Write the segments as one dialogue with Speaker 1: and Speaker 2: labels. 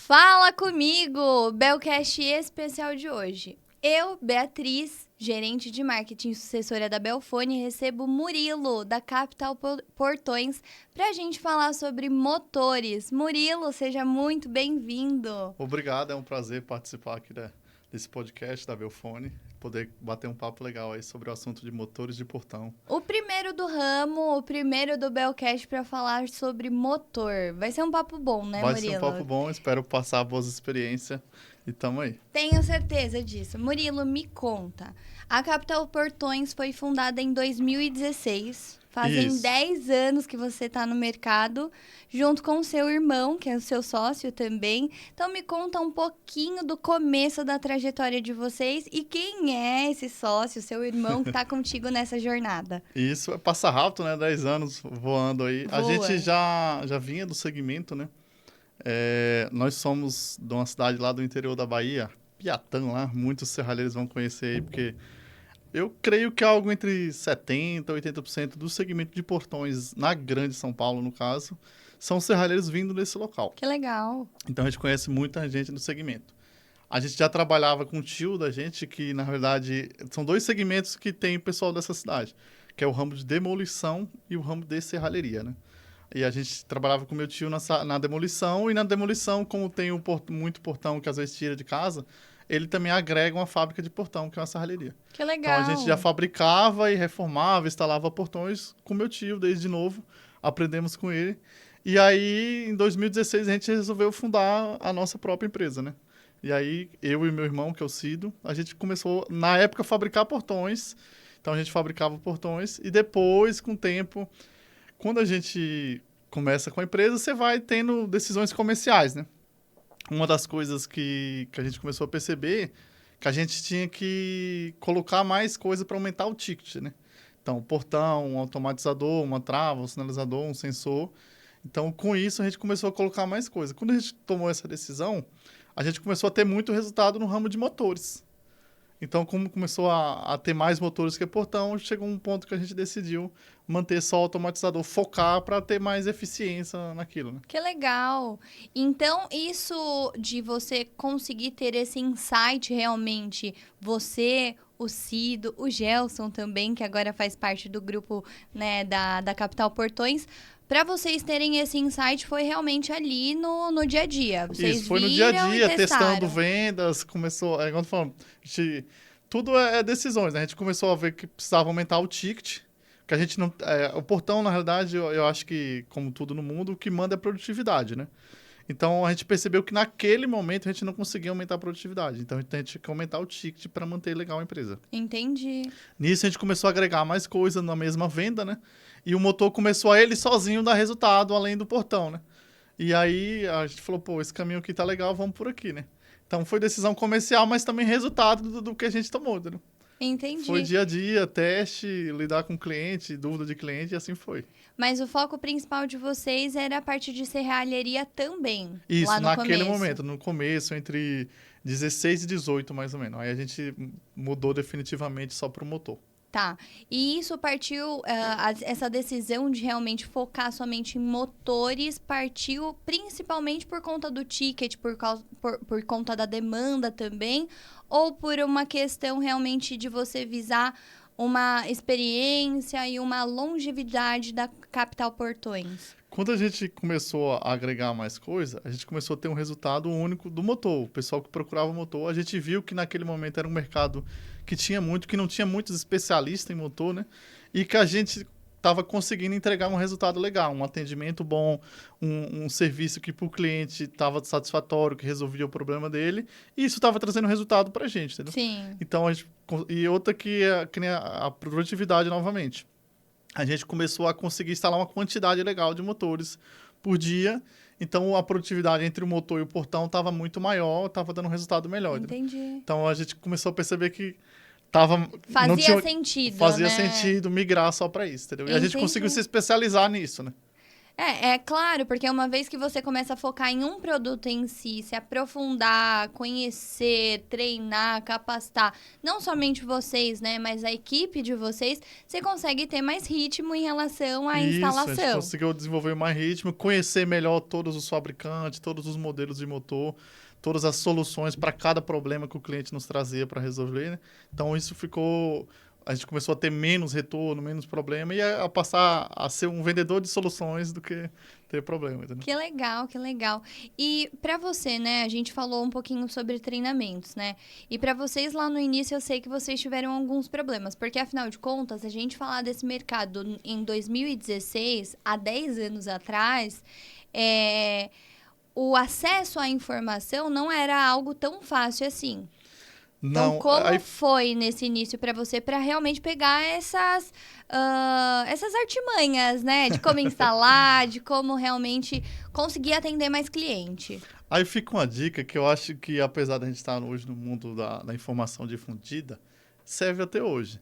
Speaker 1: Fala comigo, Belcast especial de hoje. Eu, Beatriz, gerente de marketing e sucessora da Belfone, recebo Murilo, da Capital Portões, para a gente falar sobre motores. Murilo, seja muito bem-vindo.
Speaker 2: Obrigado, é um prazer participar aqui desse podcast da Belfone, poder bater um papo legal aí sobre o assunto de motores de portão.
Speaker 1: O primeiro do ramo, o primeiro do Belcast para falar sobre motor. Vai ser um papo bom, né,
Speaker 2: Vai ser um
Speaker 1: Murilo?
Speaker 2: papo bom, espero passar boas experiências e tamo aí.
Speaker 1: Tenho certeza disso. Murilo, me conta. A Capital Portões foi fundada em 2016. Fazem
Speaker 2: Isso.
Speaker 1: 10 anos que você está no mercado, junto com o seu irmão, que é o seu sócio também. Então, me conta um pouquinho do começo da trajetória de vocês e quem é esse sócio, seu irmão, que está contigo nessa jornada.
Speaker 2: Isso passa rápido, né? 10 anos voando aí. A
Speaker 1: Voa.
Speaker 2: gente já vinha do segmento, né? Nós somos de uma cidade lá do interior da Bahia, Piatã lá, muitos serralheiros vão conhecer aí, porque eu creio que algo entre 70% e 80% do segmento de portões na Grande São Paulo, no caso, são serralheiros vindo desse local.
Speaker 1: Que legal.
Speaker 2: Então a gente conhece muita gente no segmento. A gente já trabalhava com o tio da gente, que na verdade são dois segmentos que tem o pessoal dessa cidade, que é o ramo de demolição e o ramo de serralheria, né? E a gente trabalhava com meu tio na demolição, e na demolição, como tem muito portão que às vezes tira de casa, ele também agrega uma fábrica de portão, que é uma serralheria.
Speaker 1: Que
Speaker 2: Então a
Speaker 1: legal.
Speaker 2: gente já fabricava e reformava, instalava portões com meu tio desde novo, aprendemos com ele. E aí, em 2016, a gente resolveu fundar a nossa própria empresa, né? E aí, eu e meu irmão, que é o Cido, a gente começou, na época, a fabricar portões. Então a gente fabricava portões e depois, com o tempo, quando a gente começa com a empresa, você vai tendo decisões comerciais, né? Uma das coisas que a gente começou a perceber que a gente tinha que colocar mais coisa para aumentar o ticket, né? Então, portão, um automatizador, uma trava, um sinalizador, um sensor. Então, com isso, a gente começou a colocar mais coisa. Quando a gente tomou essa decisão, a gente começou a ter muito resultado no ramo de motores. Então, como começou a ter mais motores que portão, chegou um ponto que a gente decidiu manter só o automatizador, focar para ter mais eficiência naquilo, né?
Speaker 1: Que legal! Então, isso de você conseguir ter esse insight realmente, você, o Cido, o Gelson também, que agora faz parte do grupo, né, da Capital Portões, para vocês terem esse insight foi realmente ali no dia a dia. Vocês
Speaker 2: Isso, foi no dia a
Speaker 1: viram e
Speaker 2: dia, testando
Speaker 1: testaram.
Speaker 2: vendas, começou, igual eu tô falando, tudo é decisões, né? A gente começou a ver que precisava aumentar o ticket, que a gente não, o portão, na realidade, eu acho que, como tudo no mundo, o que manda é produtividade, né? Então, a gente percebeu que naquele momento a gente não conseguia aumentar a produtividade. Então, a gente tinha que aumentar o ticket para manter legal a empresa.
Speaker 1: Entendi.
Speaker 2: Nisso, a gente começou a agregar mais coisa na mesma venda, né? E o motor começou a ele sozinho dar resultado, além do portão, né? E aí, a gente falou, pô, esse caminho aqui tá legal, vamos por aqui, né? Então, foi decisão comercial, mas também resultado do que a gente tomou, entendeu? Foi
Speaker 1: Entendi.
Speaker 2: dia a dia, teste, lidar com o cliente, dúvida de cliente, e assim foi.
Speaker 1: Mas o foco principal de vocês era a parte de serralheria também, lá
Speaker 2: Isso,
Speaker 1: no
Speaker 2: naquele
Speaker 1: começo.
Speaker 2: momento, no começo, entre 16 e 18, mais ou menos. Aí a gente mudou definitivamente só pro motor.
Speaker 1: Tá. E isso partiu, essa decisão de realmente focar somente em motores, partiu principalmente por conta do ticket, por conta da demanda também, ou por uma questão realmente de você visar uma experiência e uma longevidade da Capital Portões?
Speaker 2: Quando a gente começou a agregar mais coisa, a gente começou a ter um resultado único do motor. O pessoal que procurava motor, a gente viu que naquele momento era um mercado que tinha muito, que não tinha muitos especialistas em motor, né? E que a gente estava conseguindo entregar um resultado legal, um atendimento bom, um serviço que para o cliente estava satisfatório, que resolvia o problema dele, e isso estava trazendo resultado para a gente, entendeu?
Speaker 1: Sim.
Speaker 2: Então, e outra que nem a produtividade novamente. A gente começou a conseguir instalar uma quantidade legal de motores por dia. Então, a produtividade entre o motor e o portão estava muito maior, estava dando um resultado melhor. Entendeu?
Speaker 1: Entendi.
Speaker 2: Então, a gente começou a perceber que não
Speaker 1: Fazia
Speaker 2: tinha,
Speaker 1: sentido,
Speaker 2: fazia
Speaker 1: né?
Speaker 2: sentido migrar só para isso. Entendeu? E a gente conseguiu
Speaker 1: Entendi.
Speaker 2: se especializar nisso, né?
Speaker 1: É claro, porque uma vez que você começa a focar em um produto em si, se aprofundar, conhecer, treinar, capacitar, não somente vocês, né, mas a equipe de vocês, você consegue ter mais ritmo em relação à
Speaker 2: Isso, a gente
Speaker 1: instalação.
Speaker 2: conseguiu desenvolver mais ritmo, conhecer melhor todos os fabricantes, todos os modelos de motor, todas as soluções para cada problema que o cliente nos trazia para resolver, né? Então, isso ficou... A gente começou a ter menos retorno, menos problema e a passar a ser um vendedor de soluções do que ter problema, entendeu?
Speaker 1: Que legal, que legal. E para você, né, a gente falou um pouquinho sobre treinamentos, né? E para vocês lá no início eu sei que vocês tiveram alguns problemas, porque afinal de contas, a gente falar desse mercado em 2016, há 10 anos atrás, o acesso à informação não era algo tão fácil assim. Então,
Speaker 2: Não,
Speaker 1: como
Speaker 2: aí
Speaker 1: foi nesse início para você para realmente pegar essas artimanhas, né? De como instalar, de como realmente conseguir atender mais cliente.
Speaker 2: Aí fica uma dica que eu acho que, apesar da gente estar hoje no mundo da informação difundida, serve até hoje.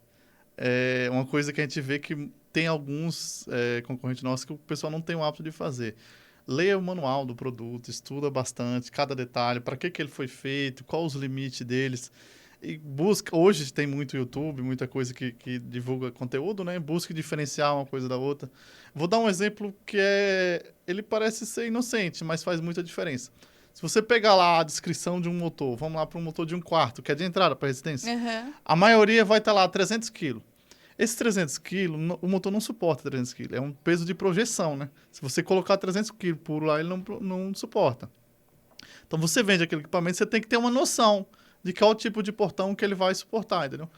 Speaker 2: É uma coisa que a gente vê que tem alguns concorrentes nossos que o pessoal não tem o hábito de fazer. Leia o manual do produto, estuda bastante, cada detalhe, para que ele foi feito, qual os limites deles. E busca, hoje tem muito YouTube, muita coisa que divulga conteúdo, né? Busque diferenciar uma coisa da outra. Vou dar um exemplo que ele parece ser inocente, mas faz muita diferença. Se você pegar lá a descrição de um motor, vamos lá para um motor de 1/4, que é de entrada para resistência, a maioria vai estar lá 300 kg. Esses 300 quilos, o motor não suporta 300 quilos. É um peso de projeção, né? Se você colocar 300 quilos puro lá, ele não suporta. Então, você vende aquele equipamento, você tem que ter uma noção de qual tipo de portão que ele vai suportar, entendeu?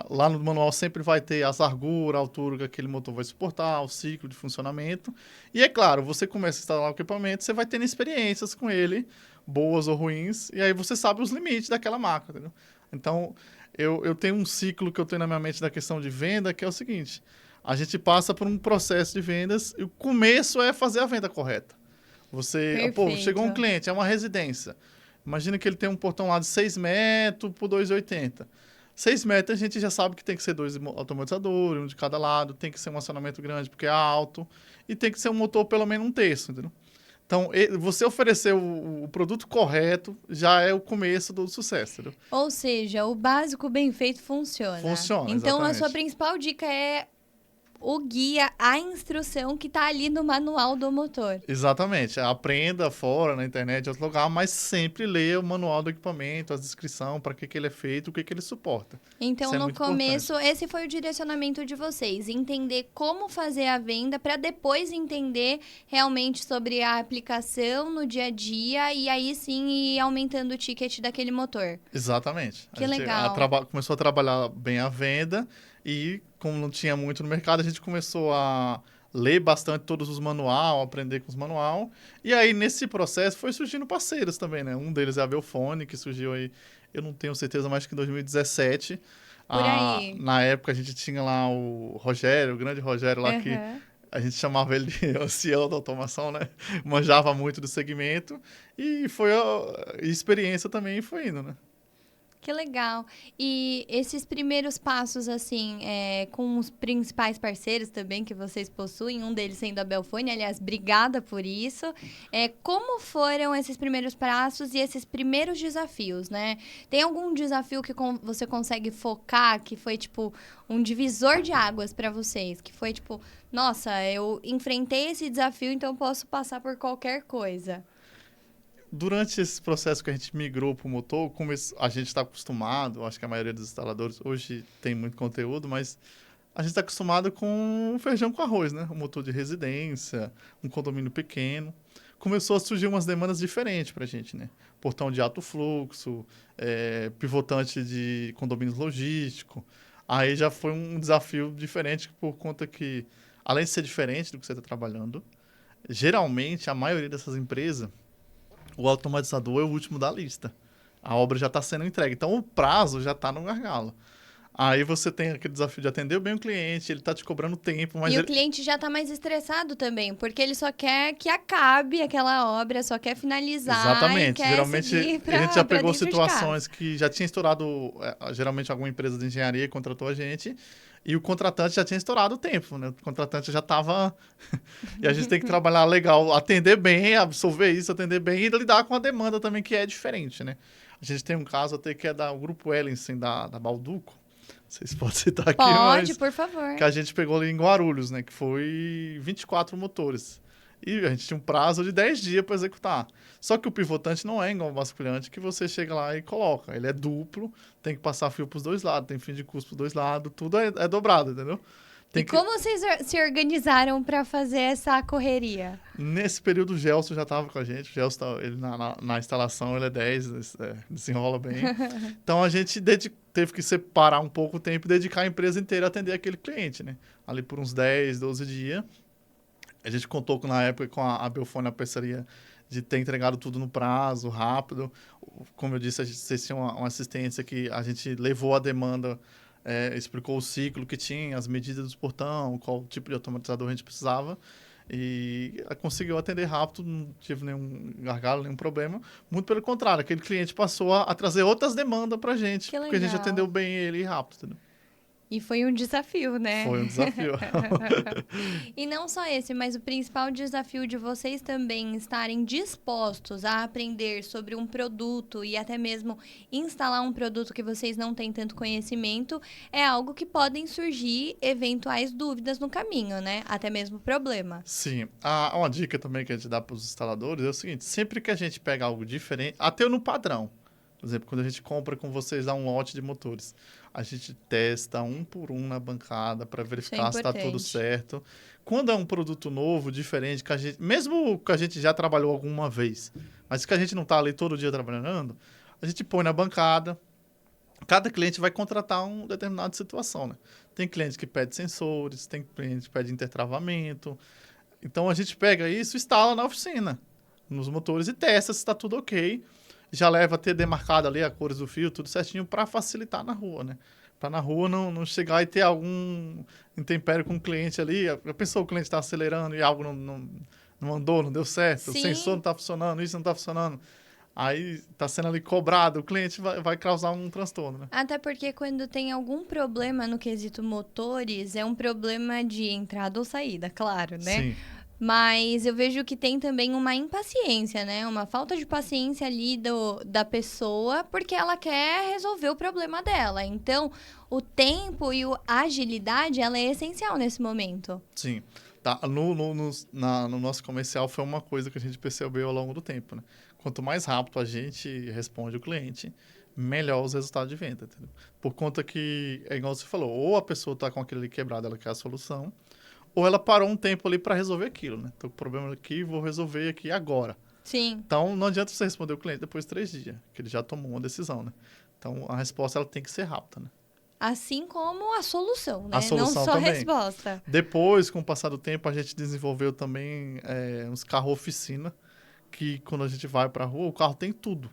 Speaker 2: Lá no manual sempre vai ter as larguras, a altura que aquele motor vai suportar, o ciclo de funcionamento. E, é claro, você começa a instalar o equipamento, você vai tendo experiências com ele, boas ou ruins, e aí você sabe os limites daquela marca, entendeu? Então... Eu tenho um ciclo que eu tenho na minha mente da questão de venda, que é o seguinte: a gente passa por um processo de vendas e o começo é fazer a venda correta. Chegou um cliente, é uma residência. Imagina que ele tem um portão lá de 6 metros por 2,80. 6 metros a gente já sabe que tem que ser 2 automatizadores, um de cada lado, tem que ser um acionamento grande porque é alto e tem que ser um motor pelo menos 1/3, entendeu? Então, você oferecer o produto correto já é o começo do sucesso, entendeu?
Speaker 1: Ou seja, o básico bem feito funciona.
Speaker 2: Funciona,
Speaker 1: então,
Speaker 2: exatamente.
Speaker 1: a sua principal dica é o guia, a instrução que está ali no manual do motor.
Speaker 2: Exatamente. Aprenda fora, na internet, em outro lugar, mas sempre leia o manual do equipamento, a descrição, para que ele é feito, o que ele suporta.
Speaker 1: Então,
Speaker 2: Isso é
Speaker 1: no
Speaker 2: muito
Speaker 1: começo,
Speaker 2: importante.
Speaker 1: esse foi o direcionamento de vocês. Entender como fazer a venda para depois entender realmente sobre a aplicação no dia a dia e aí sim ir aumentando o ticket daquele motor.
Speaker 2: Exatamente.
Speaker 1: Que
Speaker 2: a gente
Speaker 1: legal.
Speaker 2: começou a trabalhar bem a venda e, como não tinha muito no mercado, a gente começou a ler bastante todos os manual, aprender com os manual. E aí, nesse processo, foi surgindo parceiros também, né? Um deles é a Belfone, que surgiu aí, eu não tenho certeza, mais que em 2017.
Speaker 1: Por aí.
Speaker 2: Na época, a gente tinha lá o Rogério, o grande Rogério lá, que a gente chamava ele de ancião da automação, né? Manjava muito do segmento. E foi a experiência também foi indo, né?
Speaker 1: Que legal. E esses primeiros passos, assim, com os principais parceiros também que vocês possuem, um deles sendo a Belfone, aliás, obrigada por isso. Como foram esses primeiros passos e esses primeiros desafios, né? Tem algum desafio que você consegue focar, que foi, tipo, um divisor de águas para vocês? Que foi, tipo, nossa, eu enfrentei esse desafio, então eu posso passar por qualquer coisa.
Speaker 2: Durante esse processo que a gente migrou para o motor, como a gente está acostumado, acho que a maioria dos instaladores hoje tem muito conteúdo, mas a gente está acostumado com feijão com arroz, né? Um motor de residência, um condomínio pequeno. Começou a surgir umas demandas diferentes para a gente, né? Portão de alto fluxo, pivotante de condomínios logísticos. Aí já foi um desafio diferente por conta que, além de ser diferente do que você está trabalhando, geralmente a maioria dessas empresas, o automatizador é o último da lista. A obra já está sendo entregue. Então, o prazo já está no gargalo. Aí você tem aquele desafio de atender bem o cliente, ele está te cobrando tempo, mas...
Speaker 1: E o cliente já está mais estressado também, porque ele só quer que acabe aquela obra, só quer finalizar.
Speaker 2: Exatamente.
Speaker 1: E quer
Speaker 2: Geralmente,
Speaker 1: seguir
Speaker 2: a gente já pegou
Speaker 1: dentro de
Speaker 2: situações que já tinha estourado, geralmente alguma empresa de engenharia contratou a gente, E o contratante já tinha estourado o tempo, né? O contratante já estava... E a gente tem que trabalhar legal, atender bem, absorver isso, atender bem e lidar com a demanda também, que é diferente, né? A gente tem um caso até que é o grupo Ellensen, da Balduco. Vocês podem citar aqui,
Speaker 1: Pode,
Speaker 2: mas...
Speaker 1: por favor.
Speaker 2: Que a gente pegou ali em Guarulhos, né? Que foi 24 motores. E a gente tinha um prazo de 10 dias para executar. Só que o pivotante não é igual ao basculhante que você chega lá e coloca. Ele é duplo, tem que passar fio para os dois lados, tem fim de curso para os dois lados, tudo é dobrado, entendeu?
Speaker 1: E como vocês se organizaram para fazer essa correria?
Speaker 2: Nesse período o Gelson já estava com a gente. O Gelson, ele na instalação, ele é 10, desenrola bem. Então a gente teve que separar um pouco o tempo e dedicar a empresa inteira a atender aquele cliente, né? Ali por uns 10, 12 dias. A gente contou na época com a Belfone, a parceria de ter entregado tudo no prazo, rápido. Como eu disse, vocês tinham uma assistência que a gente levou a demanda, explicou o ciclo que tinha, as medidas do portão, qual tipo de automatizador a gente precisava. E conseguiu atender rápido, não tive nenhum gargalo, nenhum problema. Muito pelo contrário, aquele cliente passou a trazer outras demandas para a gente, porque a gente atendeu bem ele rápido. Entendeu?
Speaker 1: E foi um desafio, né?
Speaker 2: Foi um desafio.
Speaker 1: E não só esse, mas o principal desafio de vocês também estarem dispostos a aprender sobre um produto e até mesmo instalar um produto que vocês não têm tanto conhecimento, é algo que podem surgir eventuais dúvidas no caminho, né? Até mesmo problema.
Speaker 2: Sim. Uma dica também que a gente dá para os instaladores é o seguinte, sempre que a gente pega algo diferente, até no padrão, por exemplo, quando a gente compra com vocês um lote de motores, a gente testa um por um na bancada para verificar se está tudo certo. Quando é um produto novo, diferente, que a gente, mesmo que a gente já trabalhou alguma vez, mas que a gente não está ali todo dia trabalhando, a gente põe na bancada. Cada cliente vai contratar uma determinada situação, né? Tem cliente que pede sensores, tem cliente que pede intertravamento. Então, a gente pega isso e instala na oficina, nos motores e testa se está tudo ok. Já leva a ter demarcado ali a cores do fio, tudo certinho, para facilitar na rua, né? Para na rua não chegar e ter algum intempério com o cliente ali. A pessoa, o cliente está acelerando e algo não andou, não deu certo. Sim. O sensor não está funcionando, isso não está funcionando. Aí está sendo ali cobrado, o cliente vai causar um transtorno, né?
Speaker 1: Até porque quando tem algum problema no quesito motores, é um problema de entrada ou saída, claro, né?
Speaker 2: Sim.
Speaker 1: Mas eu vejo que tem também uma impaciência, né? Uma falta de paciência ali da pessoa, porque ela quer resolver o problema dela. Então, o tempo e a agilidade, ela é essencial nesse momento.
Speaker 2: Sim. Tá. No nosso comercial foi uma coisa que a gente percebeu ao longo do tempo, né? Quanto mais rápido a gente responde o cliente, melhor os resultados de venda. Entendeu? Por conta que, é igual você falou, ou a pessoa está com aquele quebrado, ela quer a solução, ou ela parou um tempo ali para resolver aquilo, né? Tô com problema aqui, vou resolver aqui agora.
Speaker 1: Sim.
Speaker 2: Então, não adianta você responder o cliente depois de 3 dias, que ele já tomou uma decisão, né? Então, a resposta ela tem que ser rápida, né?
Speaker 1: Assim como a solução, né?
Speaker 2: A solução
Speaker 1: não só
Speaker 2: também.
Speaker 1: a resposta.
Speaker 2: Depois, com o passar do tempo, a gente desenvolveu também uns carros-oficina, que quando a gente vai para a rua, o carro tem tudo.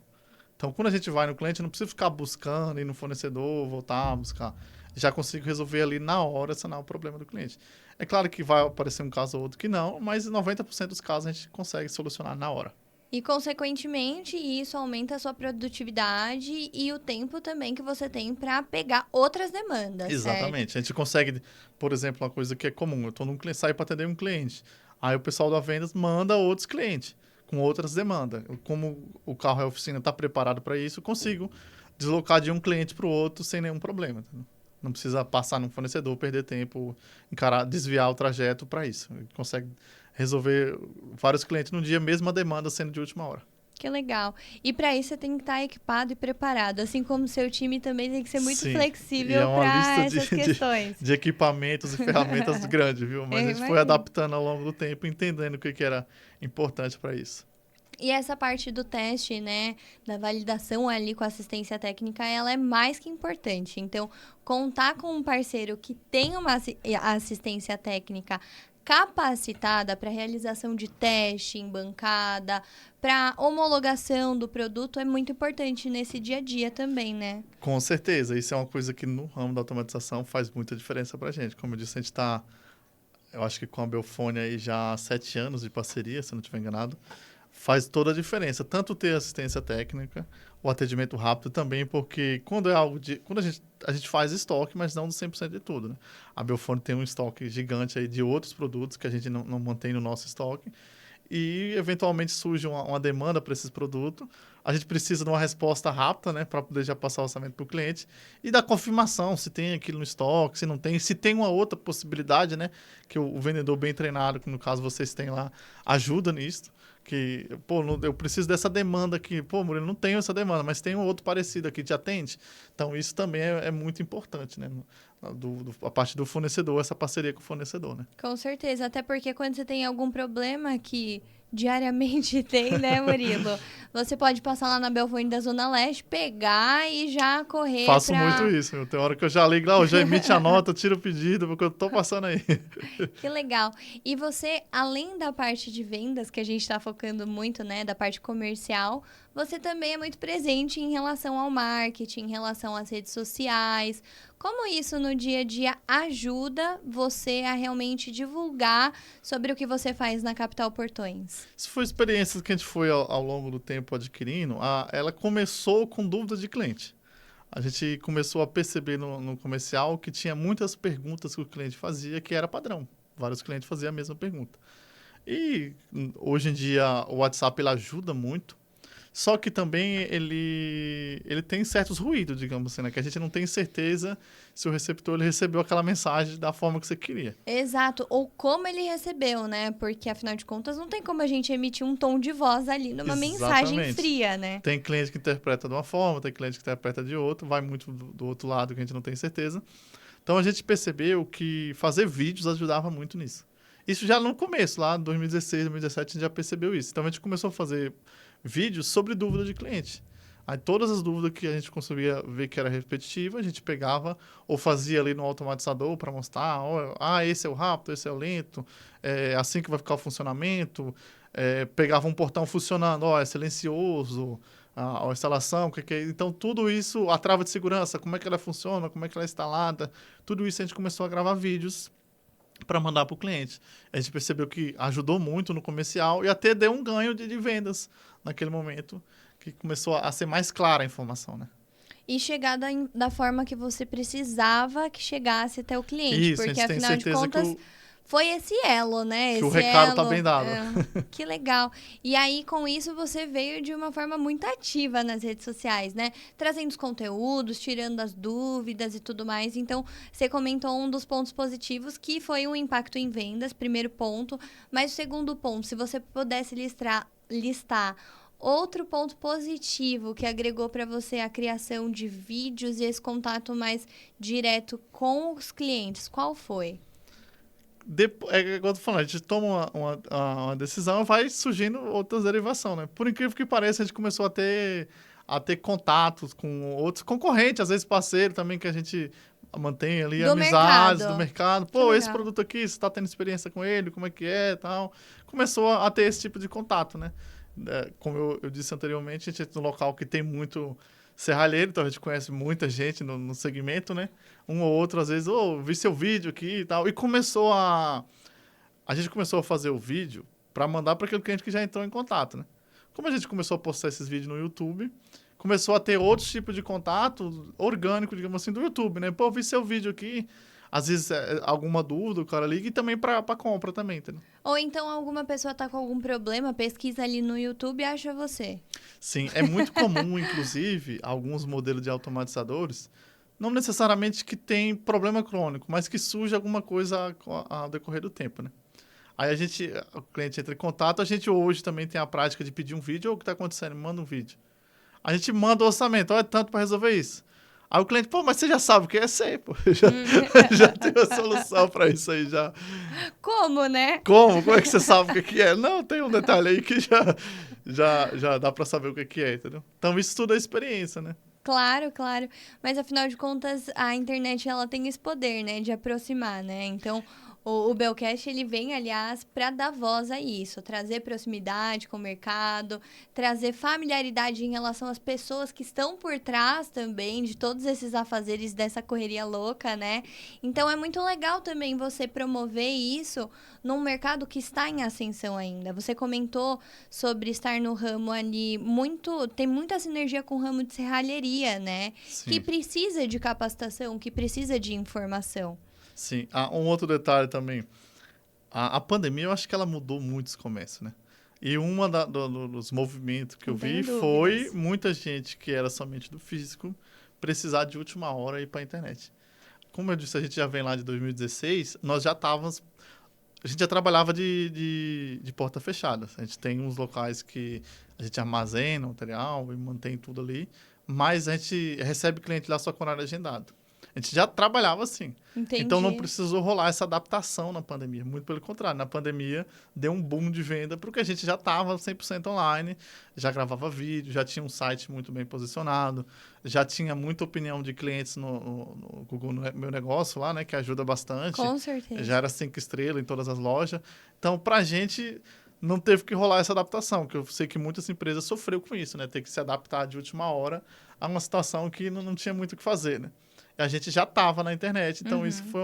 Speaker 2: Então, quando a gente vai no cliente, não precisa ficar buscando, ir no fornecedor, voltar a buscar. Já consigo resolver ali na hora, sanar o problema do cliente. É claro que vai aparecer um caso ou outro que não, mas 90% dos casos a gente consegue solucionar na hora.
Speaker 1: E, consequentemente, isso aumenta a sua produtividade e o tempo também que você tem para pegar outras demandas,
Speaker 2: Exatamente.
Speaker 1: certo?
Speaker 2: A gente consegue, por exemplo, uma coisa que é comum. Eu estou num cliente, saio para atender um cliente. Aí o pessoal da vendas manda outros clientes com outras demandas. Como o carro e a oficina está preparado para isso, eu consigo deslocar de um cliente para o outro sem nenhum problema. Entendeu? Não precisa passar num fornecedor, perder tempo, desviar o trajeto para isso. Ele consegue resolver vários clientes no dia, mesmo a demanda sendo de última hora.
Speaker 1: Que legal. E para isso você tem que estar equipado e preparado, assim como o seu time também tem que ser muito
Speaker 2: Sim.
Speaker 1: flexível para essas questões.
Speaker 2: De equipamentos e ferramentas grande, viu? Mas a gente foi adaptando ao longo do tempo, entendendo o que era importante para isso.
Speaker 1: E essa parte do teste, né, da validação ali com assistência técnica, ela é mais que importante. Então, contar com um parceiro que tem uma assistência técnica capacitada para realização de teste em bancada, para homologação do produto, é muito importante nesse dia a dia também, né?
Speaker 2: Com certeza. Isso é uma coisa que no ramo da automatização faz muita diferença para a gente. Como eu disse, a gente está, eu acho que com a Belfone aí já há 7 anos de parceria, se eu não estiver enganado. faz toda a diferença. Tanto ter assistência técnica, o atendimento rápido também, porque quando é algo de... Quando a gente faz estoque, mas não do 100% de tudo, né? A Belfone tem um estoque gigante aí de outros produtos que a gente não mantém no nosso estoque. E, eventualmente, surge uma demanda para esses produtos. A gente precisa de uma resposta rápida, né, para poder já passar o orçamento para o cliente. E da confirmação, se tem aquilo no estoque, se não tem. Se tem uma outra possibilidade, né, que o vendedor bem treinado, que no caso vocês têm lá, ajuda nisso. Que, pô, eu preciso dessa demanda aqui. Pô, Murilo, não tenho essa demanda, mas tem um outro parecido aqui, te atende? Então, isso também é muito importante, né? A parte do fornecedor, essa parceria com o fornecedor, né?
Speaker 1: Com certeza, até porque quando você tem algum problema que diariamente tem, né, Murilo? Você pode passar lá na Belfone da Zona Leste, pegar e já correr
Speaker 2: Faço muito isso, meu. Tem hora que eu já ligo lá, já emite a nota, tiro o pedido, porque eu tô passando aí.
Speaker 1: Que legal. E você, além da parte de vendas, que a gente está focando muito, né, da parte comercial, você também é muito presente em relação ao marketing, em relação às redes sociais. Como isso no dia a dia ajuda você a realmente divulgar sobre o que você faz na Capital Portões?
Speaker 2: Isso foi experiência que a gente foi ao longo do tempo adquirindo. Ela começou com dúvidas de cliente. A gente começou a perceber no comercial que tinha muitas perguntas que o cliente fazia que era padrão. Vários clientes faziam a mesma pergunta. E hoje em dia o WhatsApp ele ajuda muito. Só que também ele tem certos ruídos, digamos assim, né? Que a gente não tem certeza se o receptor ele recebeu aquela mensagem da forma que você queria.
Speaker 1: Exato, ou como ele recebeu, né? Porque, afinal de contas, não tem como a gente emitir um tom de voz ali numa mensagem fria, né?
Speaker 2: Tem cliente que interpreta de uma forma, tem cliente que interpreta de outra, vai muito do outro lado que a gente não tem certeza. Então, a gente percebeu que fazer vídeos ajudava muito nisso. Isso já no começo, lá em 2016, 2017, a gente já percebeu isso. Então, a gente começou a fazer vídeos sobre dúvida de cliente. Aí todas as dúvidas que a gente conseguia ver que era repetitiva, a gente pegava ou fazia ali no automatizador para mostrar, esse é o rápido, esse é o lento, é assim que vai ficar o funcionamento, pegava um portão funcionando, é silencioso, a instalação, o que é. Então tudo isso, a trava de segurança, como é que ela funciona, como é que ela é instalada, tudo isso a gente começou a gravar vídeos para mandar para o cliente. A gente percebeu que ajudou muito no comercial e até deu um ganho de vendas naquele momento, que começou a ser mais clara a informação, né?
Speaker 1: E chegar da forma que você precisava que chegasse até o cliente.
Speaker 2: Isso,
Speaker 1: porque, afinal de contas, foi esse elo, né?
Speaker 2: Que
Speaker 1: esse
Speaker 2: o recado tá
Speaker 1: elo,
Speaker 2: bem dado.
Speaker 1: Que legal. E aí, com isso, você veio de uma forma muito ativa nas redes sociais, né? Trazendo os conteúdos, tirando as dúvidas e tudo mais. Então, você comentou um dos pontos positivos, que foi um impacto em vendas, primeiro ponto. Mas o segundo ponto, se você pudesse listar outro ponto positivo que agregou para você a criação de vídeos e esse contato mais direto com os clientes, qual foi?
Speaker 2: Igual eu tô falando, a gente toma uma decisão e vai surgindo outras derivações, né? Por incrível que pareça, a gente começou a ter contatos com outros concorrentes, às vezes parceiros também, que a gente mantém ali amizades do mercado. Pô, esse produto aqui, você está tendo experiência com ele, como é que é e tal. Começou a ter esse tipo de contato, né? Como eu disse anteriormente, a gente é um local que tem muito serralheiro, então a gente conhece muita gente no segmento, né? Um ou outro, às vezes, vi seu vídeo aqui e tal. E a gente começou a fazer o vídeo para mandar para aquele cliente que já entrou em contato, né? Como a gente começou a postar esses vídeos no YouTube, começou a ter outros tipos de contato orgânico, digamos assim, do YouTube, né? Pô, vi seu vídeo aqui. Às vezes, alguma dúvida, o cara liga, e também para compra também, entendeu?
Speaker 1: Ou então alguma pessoa tá com algum problema, pesquisa ali no YouTube e acha você.
Speaker 2: Sim, é muito comum, inclusive, alguns modelos de automatizadores, não necessariamente que tem problema crônico, mas que surge alguma coisa ao decorrer do tempo, né? Aí o cliente entra em contato, a gente hoje também tem a prática de pedir um vídeo, ou o que está acontecendo, manda um vídeo. A gente manda o orçamento, é tanto para resolver isso. Aí o cliente, pô, mas você já sabe o que é sei, pô. Já tem a solução para isso aí, já.
Speaker 1: Como, né?
Speaker 2: Como? Como é que você sabe o que é? Não, tem um detalhe aí que já dá para saber o que é, entendeu? Então, isso tudo é experiência, né?
Speaker 1: Claro, claro. Mas, afinal de contas, a internet, ela tem esse poder, né? De aproximar, né? Então, O Belcast, ele vem, aliás, para dar voz a isso, trazer proximidade com o mercado, trazer familiaridade em relação às pessoas que estão por trás também de todos esses afazeres dessa correria louca, né? Então, é muito legal também você promover isso num mercado que está em ascensão ainda. Você comentou sobre estar no ramo ali tem muita sinergia com o ramo de serralheria, né?
Speaker 2: Sim.
Speaker 1: Que precisa de capacitação, que precisa de informação.
Speaker 2: Sim. Um outro detalhe também. A pandemia, eu acho que ela mudou muito esse comércio, né? E dos movimentos que eu vi foi muita gente que era somente do físico precisar de última hora ir para a internet. Como eu disse, a gente já vem lá de 2016, nós já estávamos... A gente já trabalhava de porta fechada. A gente tem uns locais que a gente armazena o material e mantém tudo ali, mas a gente recebe cliente lá só com horário agendado. A gente já trabalhava assim.
Speaker 1: Entendi.
Speaker 2: Então não precisou rolar essa adaptação na pandemia. Muito pelo contrário, na pandemia deu um boom de venda porque a gente já estava 100% online, já gravava vídeo, já tinha um site muito bem posicionado, já tinha muita opinião de clientes no Google Meu Negócio lá, né, que ajuda bastante.
Speaker 1: Com certeza.
Speaker 2: Já era 5 estrelas em todas as lojas. Então, pra gente não teve que rolar essa adaptação, que eu sei que muitas empresas sofreu com isso, né? Ter que se adaptar de última hora a uma situação que não tinha muito o que fazer, né? A gente já estava na internet, então isso foi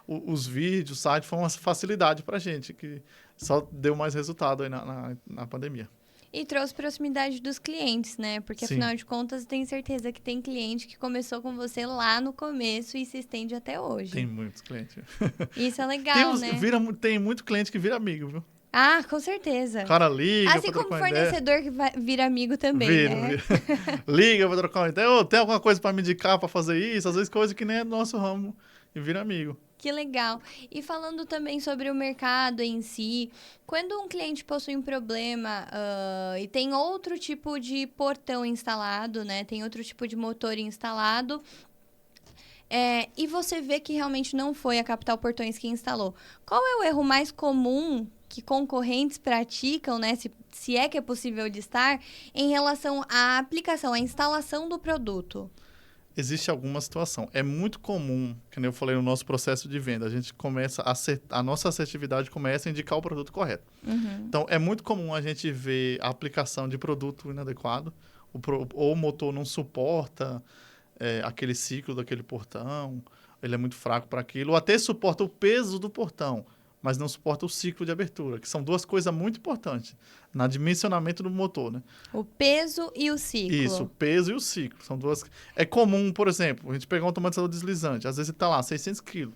Speaker 2: os vídeos, o site, foi uma facilidade para a gente, que só deu mais resultado aí na pandemia.
Speaker 1: E trouxe proximidade dos clientes, né? Porque,
Speaker 2: Sim.
Speaker 1: afinal de contas, tenho certeza que tem cliente que começou com você lá no começo e se estende até hoje.
Speaker 2: Tem muitos clientes.
Speaker 1: Isso é legal, né?
Speaker 2: Tem muito cliente que vira amigo, viu?
Speaker 1: Ah, com certeza.
Speaker 2: O cara liga
Speaker 1: assim
Speaker 2: pra
Speaker 1: como
Speaker 2: trocar
Speaker 1: fornecedor
Speaker 2: ideia.
Speaker 1: que vira amigo também, né?
Speaker 2: Liga pra trocar uma ideia. Ô, tem alguma coisa para me indicar para fazer isso? Às vezes coisa que nem é do nosso ramo e vira amigo.
Speaker 1: Que legal. E falando também sobre o mercado em si, quando um cliente possui um problema e tem outro tipo de portão instalado, né? Tem outro tipo de motor instalado, e você vê que realmente não foi a Capital Portões que instalou. Qual é o erro mais comum que concorrentes praticam, né? Se é que é possível de estar, em relação à aplicação, à instalação do produto?
Speaker 2: Existe alguma situação. É muito comum, como eu falei no nosso processo de venda, a gente começa a nossa assertividade começa a indicar o produto correto. Então, é muito comum a gente ver a aplicação de produto inadequado, ou o motor não suporta aquele ciclo daquele portão, ele é muito fraco para aquilo, ou até suporta o peso do portão, mas não suporta o ciclo de abertura, que são duas coisas muito importantes no dimensionamento do motor, né?
Speaker 1: O peso e o ciclo.
Speaker 2: Isso, o peso e o ciclo. São duas... É comum, por exemplo, a gente pegar um automatizador deslizante, às vezes ele está lá, 600 quilos.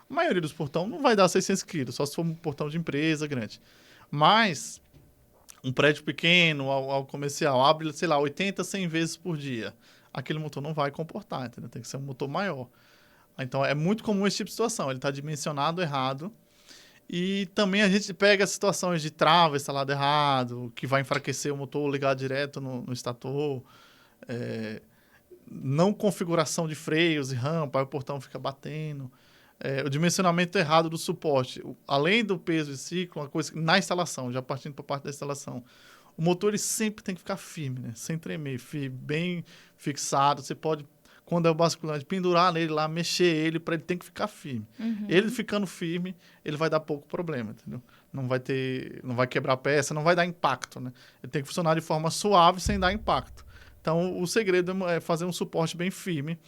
Speaker 2: A maioria dos portões não vai dar 600 quilos, só se for um portão de empresa grande. Mas um prédio pequeno, ao comercial, abre, sei lá, 80, 100 vezes por dia. Aquele motor não vai comportar, entendeu? Tem que ser um motor maior. Então, é muito comum esse tipo de situação. Ele está dimensionado errado. E também a gente pega situações de trava instalado errado, que vai enfraquecer o motor ligado direto no estator, não configuração de freios e rampa, aí o portão fica batendo, o dimensionamento errado do suporte. Além do peso e ciclo, uma coisa na instalação, já partindo para a parte da instalação, o motor ele sempre tem que ficar firme, né? Sem tremer, bem fixado. Você pode, quando é o basculante, pendurar nele lá, mexer ele, para ele ter que ficar firme. Ele ficando firme, ele vai dar pouco problema, entendeu? Não vai quebrar peça, não vai dar impacto, né? Ele tem que funcionar de forma suave, sem dar impacto. Então, o segredo é fazer um suporte bem firme.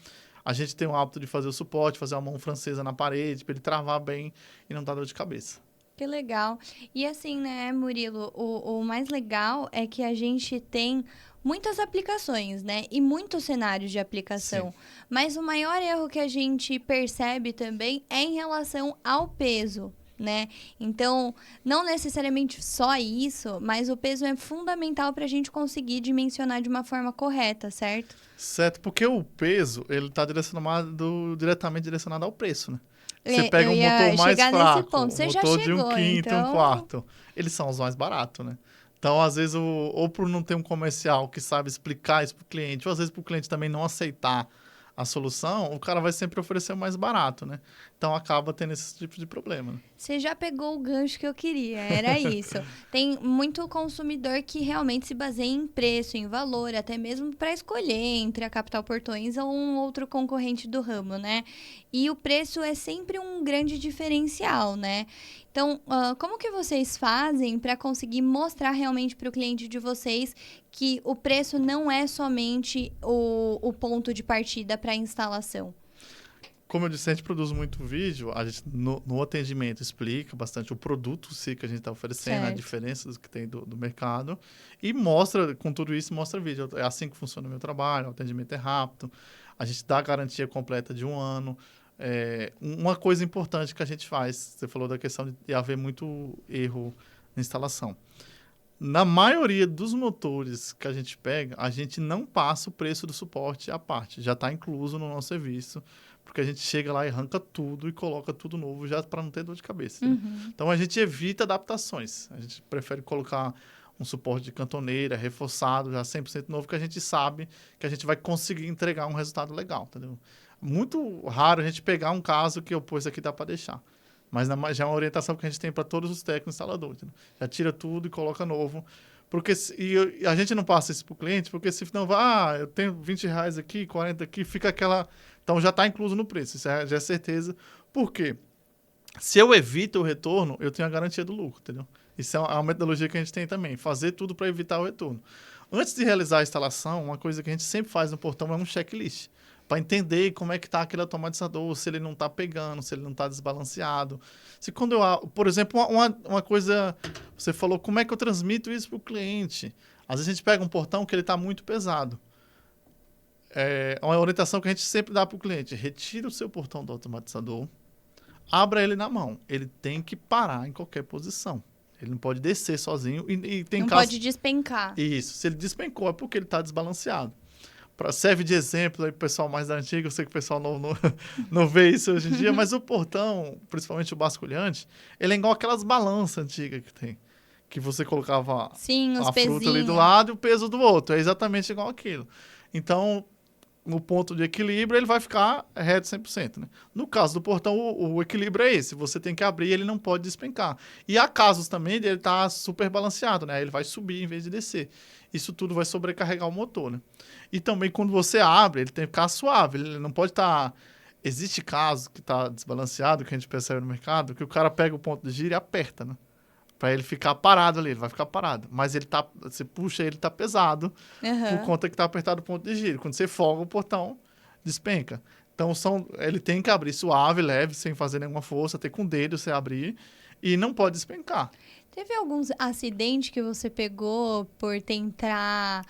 Speaker 2: A gente tem o hábito de fazer o suporte, fazer uma mão francesa na parede, para ele travar bem e não dar dor de cabeça.
Speaker 1: Que legal. E assim, né, Murilo, o mais legal é que a gente tem muitas aplicações, né? E muitos cenários de aplicação.
Speaker 2: Sim.
Speaker 1: Mas o maior erro que a gente percebe também é em relação ao peso, né? Então, não necessariamente só isso, mas o peso é fundamental para a gente conseguir dimensionar de uma forma correta, certo?
Speaker 2: Certo, porque o peso, ele está diretamente direcionado ao preço, né? Você pega um motor mais fraco, um motor de um quinto e um quarto. Eles são os mais baratos, né? Então, às vezes, ou por não ter um comercial que sabe explicar isso para o cliente, ou às vezes para o cliente também não aceitar a solução, o cara vai sempre oferecer o mais barato, né? Então, Então, acaba tendo esse tipo de problema. Né?
Speaker 1: Você já pegou o gancho que eu queria, era isso. Tem muito consumidor que realmente se baseia em preço, em valor, até mesmo para escolher entre a Capital Portões ou um outro concorrente do ramo, né? E o preço é sempre um grande diferencial, né? Então, como que vocês fazem para conseguir mostrar realmente para o cliente de vocês que o preço não é somente o ponto de partida para a instalação?
Speaker 2: Como eu disse, a gente produz muito vídeo, a gente no atendimento explica bastante o produto sim, que a gente está oferecendo,
Speaker 1: Certo.
Speaker 2: a diferença que tem do mercado, e mostra, com tudo isso, mostra vídeo. É assim que funciona o meu trabalho, o atendimento é rápido, a gente dá a garantia completa de 1 ano. Uma coisa importante que a gente faz, você falou da questão de haver muito erro na instalação. Na maioria dos motores que a gente pega, a gente não passa o preço do suporte à parte, já está incluso no nosso serviço, porque a gente chega lá e arranca tudo e coloca tudo novo já para não ter dor de cabeça. Né? Então a gente evita adaptações, a gente prefere colocar um suporte de cantoneira reforçado, já 100% novo, que a gente sabe que a gente vai conseguir entregar um resultado legal, entendeu? Muito raro a gente pegar um caso que eu pus aqui dá para deixar. Mas já é uma orientação que a gente tem para todos os técnicos instaladores. Né? Já tira tudo e coloca novo. E a gente não passa isso para o cliente, porque se não vai, eu tenho R$20 aqui, R$40 aqui, fica aquela... Então já está incluso no preço, isso já é certeza. Por quê? Se eu evito o retorno, eu tenho a garantia do lucro, entendeu? Isso é uma metodologia que a gente tem também, fazer tudo para evitar o retorno. Antes de realizar a instalação, uma coisa que a gente sempre faz no portão é um checklist, para entender como é que está aquele automatizador, se ele não está pegando, se ele não está desbalanceado. Se quando por exemplo, uma coisa, você falou, como é que eu transmito isso para o cliente? Às vezes a gente pega um portão que ele está muito pesado. É uma orientação que a gente sempre dá para o cliente. Retira o seu portão do automatizador, abra ele na mão. Ele tem que parar em qualquer posição. Ele não pode descer sozinho. E tem
Speaker 1: não
Speaker 2: casos...
Speaker 1: pode despencar.
Speaker 2: Isso. Se ele despencou, é porque ele está desbalanceado. Serve de exemplo aí para o pessoal mais da antiga. Eu sei que o pessoal não vê isso hoje em dia, mas o portão, principalmente o basculhante, ele é igual aquelas balanças antigas que tem. Que você colocava
Speaker 1: Sim,
Speaker 2: a fruta ali do lado e o peso do outro. É exatamente igual aquilo. Então, no ponto de equilíbrio, ele vai ficar reto 100%. Né? No caso do portão, o equilíbrio é esse. Você tem que abrir, ele não pode despencar. E há casos também de ele estar super balanceado, né? Ele vai subir em vez de descer. Isso tudo vai sobrecarregar o motor, né? E também, quando você abre, ele tem que ficar suave. Ele não pode estar... Existe casos que está desbalanceado, que a gente percebe no mercado, que o cara pega o ponto de giro e aperta, né? Para ele ficar parado ali, ele vai ficar parado. Mas ele tá, você puxa ele, tá pesado, por conta que tá apertado o ponto de giro. Quando você folga, o portão despenca. Então, ele tem que abrir suave, leve, sem fazer nenhuma força, ter com o dedo você abrir, e não pode despencar.
Speaker 1: Teve alguns acidentes que você pegou por tentar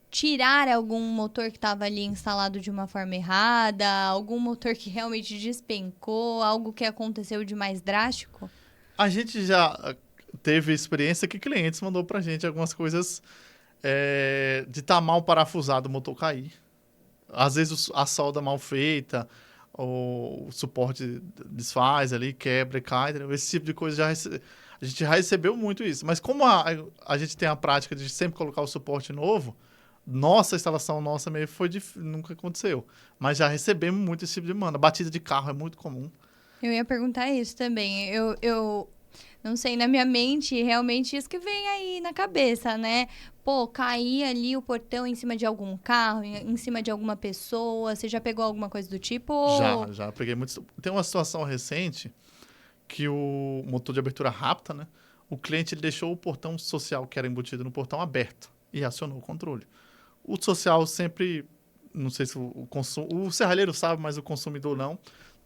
Speaker 1: tirar algum motor que estava ali instalado de uma forma errada, algum motor que realmente despencou, algo que aconteceu de mais drástico?
Speaker 2: A gente já teve experiência que clientes mandou pra gente algumas coisas de estar mal parafusado o motor cair. Às vezes a solda mal feita, o suporte desfaz ali, quebra e cai. Entendeu? Esse tipo de coisa a gente já recebeu muito isso. Mas como a gente tem a prática de sempre colocar o suporte novo, nossa instalação meio nunca aconteceu. Mas já recebemos muito esse tipo de demanda. Batida de carro é muito comum.
Speaker 1: Eu ia perguntar isso também. Eu não sei, na minha mente, realmente isso que vem aí na cabeça, né? Pô, cair ali o portão em cima de algum carro, em cima de alguma pessoa. Você já pegou alguma coisa do tipo?
Speaker 2: Já peguei muito. Tem uma situação recente que o motor de abertura rápida, né? O cliente ele deixou o portão social que era embutido no portão aberto e acionou o controle. O social sempre, não sei se o serralheiro sabe, mas o consumidor não.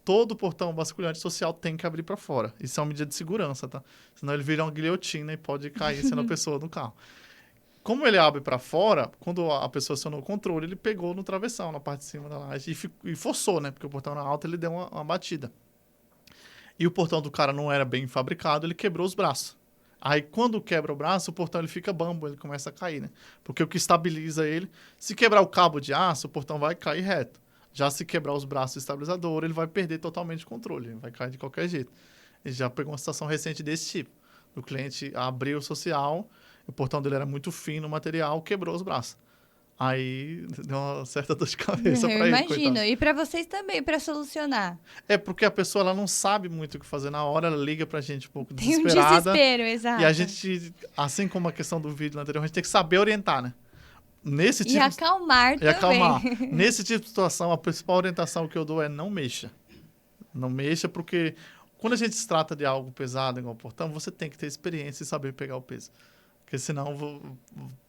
Speaker 2: Todo portão basculante social tem que abrir para fora. Isso é uma medida de segurança, tá? Senão ele vira uma guilhotina e pode cair sendo a pessoa no carro. Como ele abre para fora, quando a pessoa acionou o controle, ele pegou no travessão, na parte de cima da laje, e forçou, né? Porque o portão era alto, ele deu uma batida. E o portão do cara não era bem fabricado, ele quebrou os braços. Aí, quando quebra o braço, o portão ele fica bambo, ele começa a cair, né? Porque o que estabiliza ele... Se quebrar o cabo de aço, o portão vai cair reto. Já se quebrar os braços do estabilizador, ele vai perder totalmente o controle, ele vai cair de qualquer jeito. Ele já pegou uma situação recente desse tipo. O cliente abriu o social, o portão dele era muito fino, o material quebrou os braços. Aí deu uma certa dor de cabeça
Speaker 1: Eu
Speaker 2: para ele,
Speaker 1: imagino.
Speaker 2: coitado.
Speaker 1: E para vocês também, para solucionar.
Speaker 2: É porque a pessoa ela não sabe muito o que fazer na hora, ela liga pra gente um pouco
Speaker 1: Tem um
Speaker 2: desesperada.
Speaker 1: desespero,
Speaker 2: E a
Speaker 1: exato.
Speaker 2: gente, assim como a questão do vídeo anterior, a gente tem que saber orientar, né? Nesse
Speaker 1: E
Speaker 2: tipo
Speaker 1: acalmar
Speaker 2: e
Speaker 1: também.
Speaker 2: acalmar. Nesse tipo de situação, a principal orientação que eu dou é não mexa. Não mexa, porque quando a gente se trata de algo pesado, igual o portão, você tem que ter experiência e saber pegar o peso. Porque senão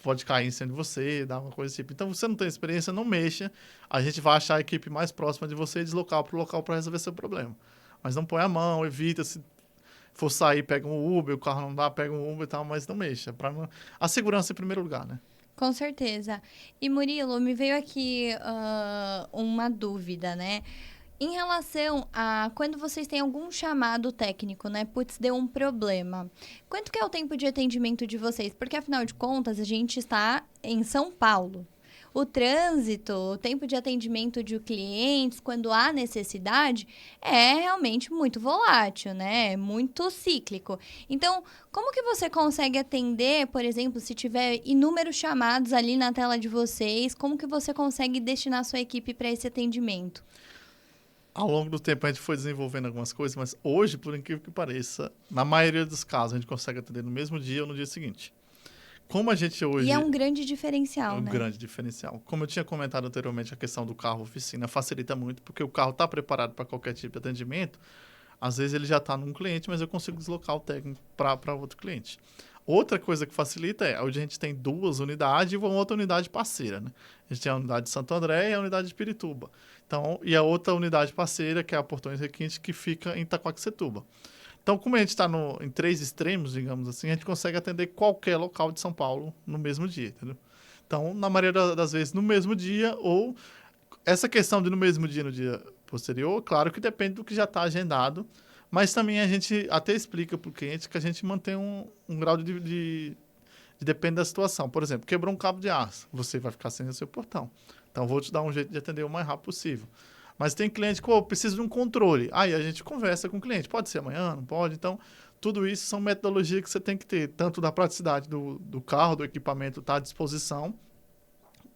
Speaker 2: pode cair em cima de você, dar uma coisa tipo. Então, você não tem experiência, não mexa. A gente vai achar a equipe mais próxima de você e deslocar para o local para resolver seu problema. Mas não põe a mão, evita. Se for sair, pega um Uber, o carro não dá, pega um Uber e tal, mas não mexa. A segurança em primeiro lugar, né?
Speaker 1: Com certeza. E Murilo, me veio aqui uma dúvida, né? Em relação a quando vocês têm algum chamado técnico, né? Putz, deu um problema. Quanto que é o tempo de atendimento de vocês? Porque, afinal de contas, a gente está em São Paulo. O trânsito, o tempo de atendimento de clientes, quando há necessidade, é realmente muito volátil, né? É muito cíclico. Então, como que você consegue atender, por exemplo, se tiver inúmeros chamados ali na tela de vocês, como que você consegue destinar sua equipe para esse atendimento?
Speaker 2: Ao longo do tempo a gente foi desenvolvendo algumas coisas, mas hoje, por incrível que pareça, na maioria dos casos a gente consegue atender no mesmo dia ou no dia seguinte. Como a gente hoje...
Speaker 1: E é um grande
Speaker 2: É
Speaker 1: diferencial,
Speaker 2: um
Speaker 1: né?
Speaker 2: grande diferencial. Como eu tinha comentado anteriormente, a questão do carro-oficina facilita muito, porque o carro está preparado para qualquer tipo de atendimento. Às vezes ele já está num cliente, mas eu consigo deslocar o técnico para outro cliente. Outra coisa que facilita é, hoje a gente tem 2 unidades e uma outra unidade parceira, né? A gente tem a unidade de Santo André e a unidade de Pirituba. Então, e a outra unidade parceira, que é a Portões Requinte, que fica em Itaquaquecetuba. Então, como a gente está em 3 extremos, digamos assim, a gente consegue atender qualquer local de São Paulo no mesmo dia, entendeu? Então, na maioria das vezes, no mesmo dia, ou essa questão de no mesmo dia, no dia posterior, claro que depende do que já está agendado, mas também a gente até explica para o cliente que a gente mantém um grau de depende da situação. Por exemplo, quebrou um cabo de aço, você vai ficar sem o seu portão. Então, vou te dar um jeito de atender o mais rápido possível. Mas tem cliente que, precisa de um controle. Aí a gente conversa com o cliente. Pode ser amanhã, não pode? Então, tudo isso são metodologias que você tem que ter, tanto da praticidade do carro, do equipamento estar à disposição,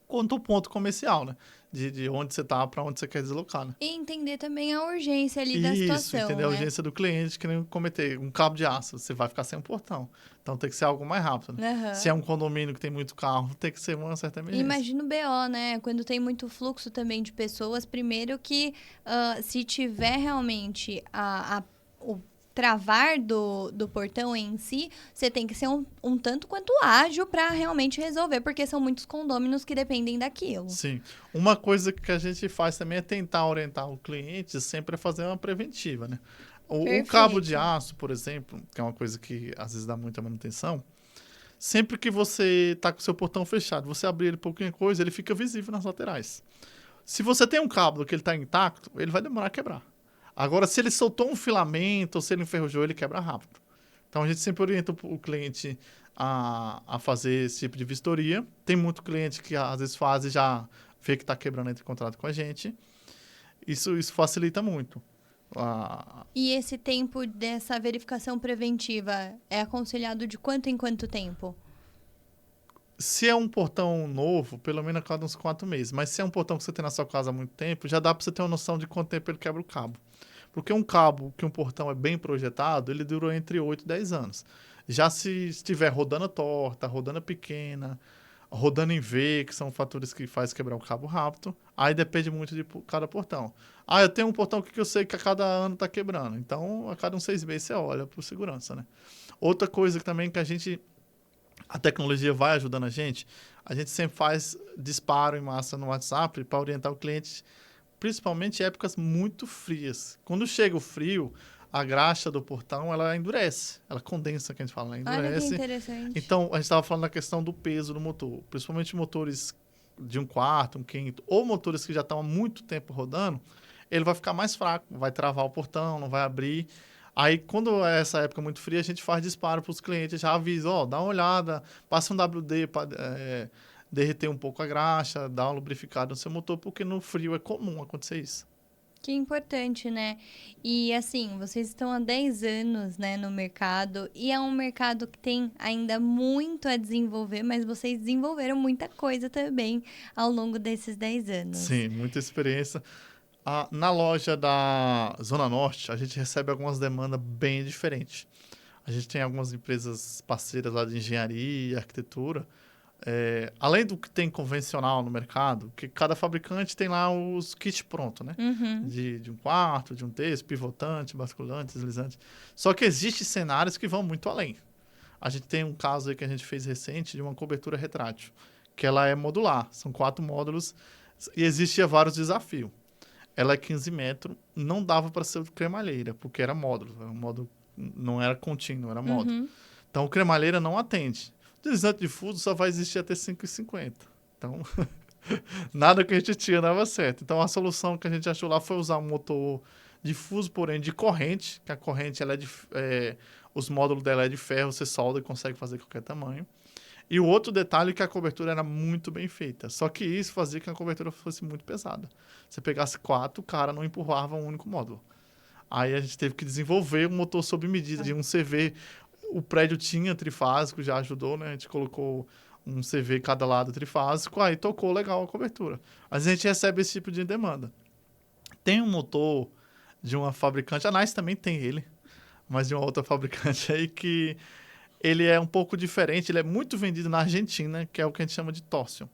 Speaker 2: quanto o ponto comercial, né? De onde você está para onde você quer deslocar, né?
Speaker 1: E entender também a urgência ali da
Speaker 2: Isso,
Speaker 1: situação,
Speaker 2: entender a
Speaker 1: né?
Speaker 2: urgência do cliente, que nem cometer um cabo de aço, você vai ficar sem um portão. Então tem que ser algo mais rápido, né?
Speaker 1: Aham.
Speaker 2: Se é um condomínio que tem muito carro, tem que ser uma certa
Speaker 1: E
Speaker 2: emergência.
Speaker 1: imagina o BO, né? Quando tem muito fluxo também de pessoas, primeiro que se tiver realmente o travar do portão em si, você tem que ser um tanto quanto ágil para realmente resolver, porque são muitos condôminos que dependem daquilo.
Speaker 2: Sim. Uma coisa que a gente faz também é tentar orientar o cliente sempre a fazer uma preventiva, né? O cabo de aço, por exemplo, que é uma coisa que às vezes dá muita manutenção, sempre que você está com o seu portão fechado, você abrir ele pouquinho coisa, ele fica visível nas laterais. Se você tem um cabo que ele está intacto, ele vai demorar a quebrar. Agora, se ele soltou um filamento ou se ele enferrujou, ele quebra rápido. Então, a gente sempre orienta o cliente a fazer esse tipo de vistoria. Tem muito cliente que às vezes faz e já vê que está quebrando, entra em contrato com a gente. Isso facilita muito.
Speaker 1: E esse tempo dessa verificação preventiva é aconselhado de quanto em quanto tempo?
Speaker 2: Se é um portão novo, pelo menos a cada uns 4 meses. Mas se é um portão que você tem na sua casa há muito tempo, já dá para você ter uma noção de quanto tempo ele quebra o cabo. Porque um cabo que um portão é bem projetado, ele durou entre 8 e 10 anos. Já se estiver rodando torta, rodando pequena, rodando em V, que são fatores que faz quebrar o cabo rápido, aí depende muito de cada portão. Eu tenho um portão que eu sei que a cada ano está quebrando. Então, a cada uns 6 meses você olha por segurança, né? Outra coisa que também que a tecnologia vai ajudando a gente sempre faz disparo em massa no WhatsApp para orientar o cliente, principalmente em épocas muito frias. Quando chega o frio, a graxa do portão, ela endurece. Ela condensa, que a gente fala, ela endurece.
Speaker 1: Olha que interessante.
Speaker 2: Então, a gente estava falando da questão do peso do motor. Principalmente motores de 1/4, 1/5, ou motores que já estão há muito tempo rodando, ele vai ficar mais fraco, vai travar o portão, não vai abrir. Aí, quando é essa época muito fria, a gente faz disparo para os clientes, já avisa, dá uma olhada, passa um WD para derreter um pouco a graxa, dá uma lubrificada no seu motor, porque no frio é comum acontecer isso.
Speaker 1: Que importante, né? E assim, vocês estão há 10 anos, né, no mercado, e é um mercado que tem ainda muito a desenvolver, mas vocês desenvolveram muita coisa também ao longo desses 10 anos.
Speaker 2: Sim, muita experiência. Na loja da Zona Norte, a gente recebe algumas demandas bem diferentes. A gente tem algumas empresas parceiras lá de engenharia, arquitetura. Além do que tem convencional no mercado, que cada fabricante tem lá os kits prontos, né?
Speaker 1: Uhum.
Speaker 2: De um quarto, de um terço, pivotante, basculante, deslizante. Só que existem cenários que vão muito além. A gente tem um caso aí que a gente fez recente de uma cobertura retrátil, que ela é modular. São 4 módulos e existia vários desafios. Ela é 15 metros, não dava para ser cremalheira, porque era módulo. Era um módulo, não era contínuo, era módulo.
Speaker 1: Uhum.
Speaker 2: Então, o cremalheira não atende. O deslizante de fuso só vai existir até 5,50. Então, nada que a gente tinha dava certo. Então, a solução que a gente achou lá foi usar um motor de fuso, porém de corrente, que a corrente ela os módulos dela é de ferro, você solda e consegue fazer qualquer tamanho. E o outro detalhe é que a cobertura era muito bem feita. Só que isso fazia que a cobertura fosse muito pesada. Se pegasse 4, o cara não empurrava um único módulo. Aí a gente teve que desenvolver um motor sob medida de um CV. O prédio tinha trifásico, já ajudou, né? A gente colocou um CV cada lado trifásico, aí tocou legal a cobertura. Mas a gente recebe esse tipo de demanda. Tem um motor de uma fabricante, a Nice também tem ele, mas de uma outra fabricante aí que ele é um pouco diferente, ele é muito vendido na Argentina, que é o que a gente chama de Torsion.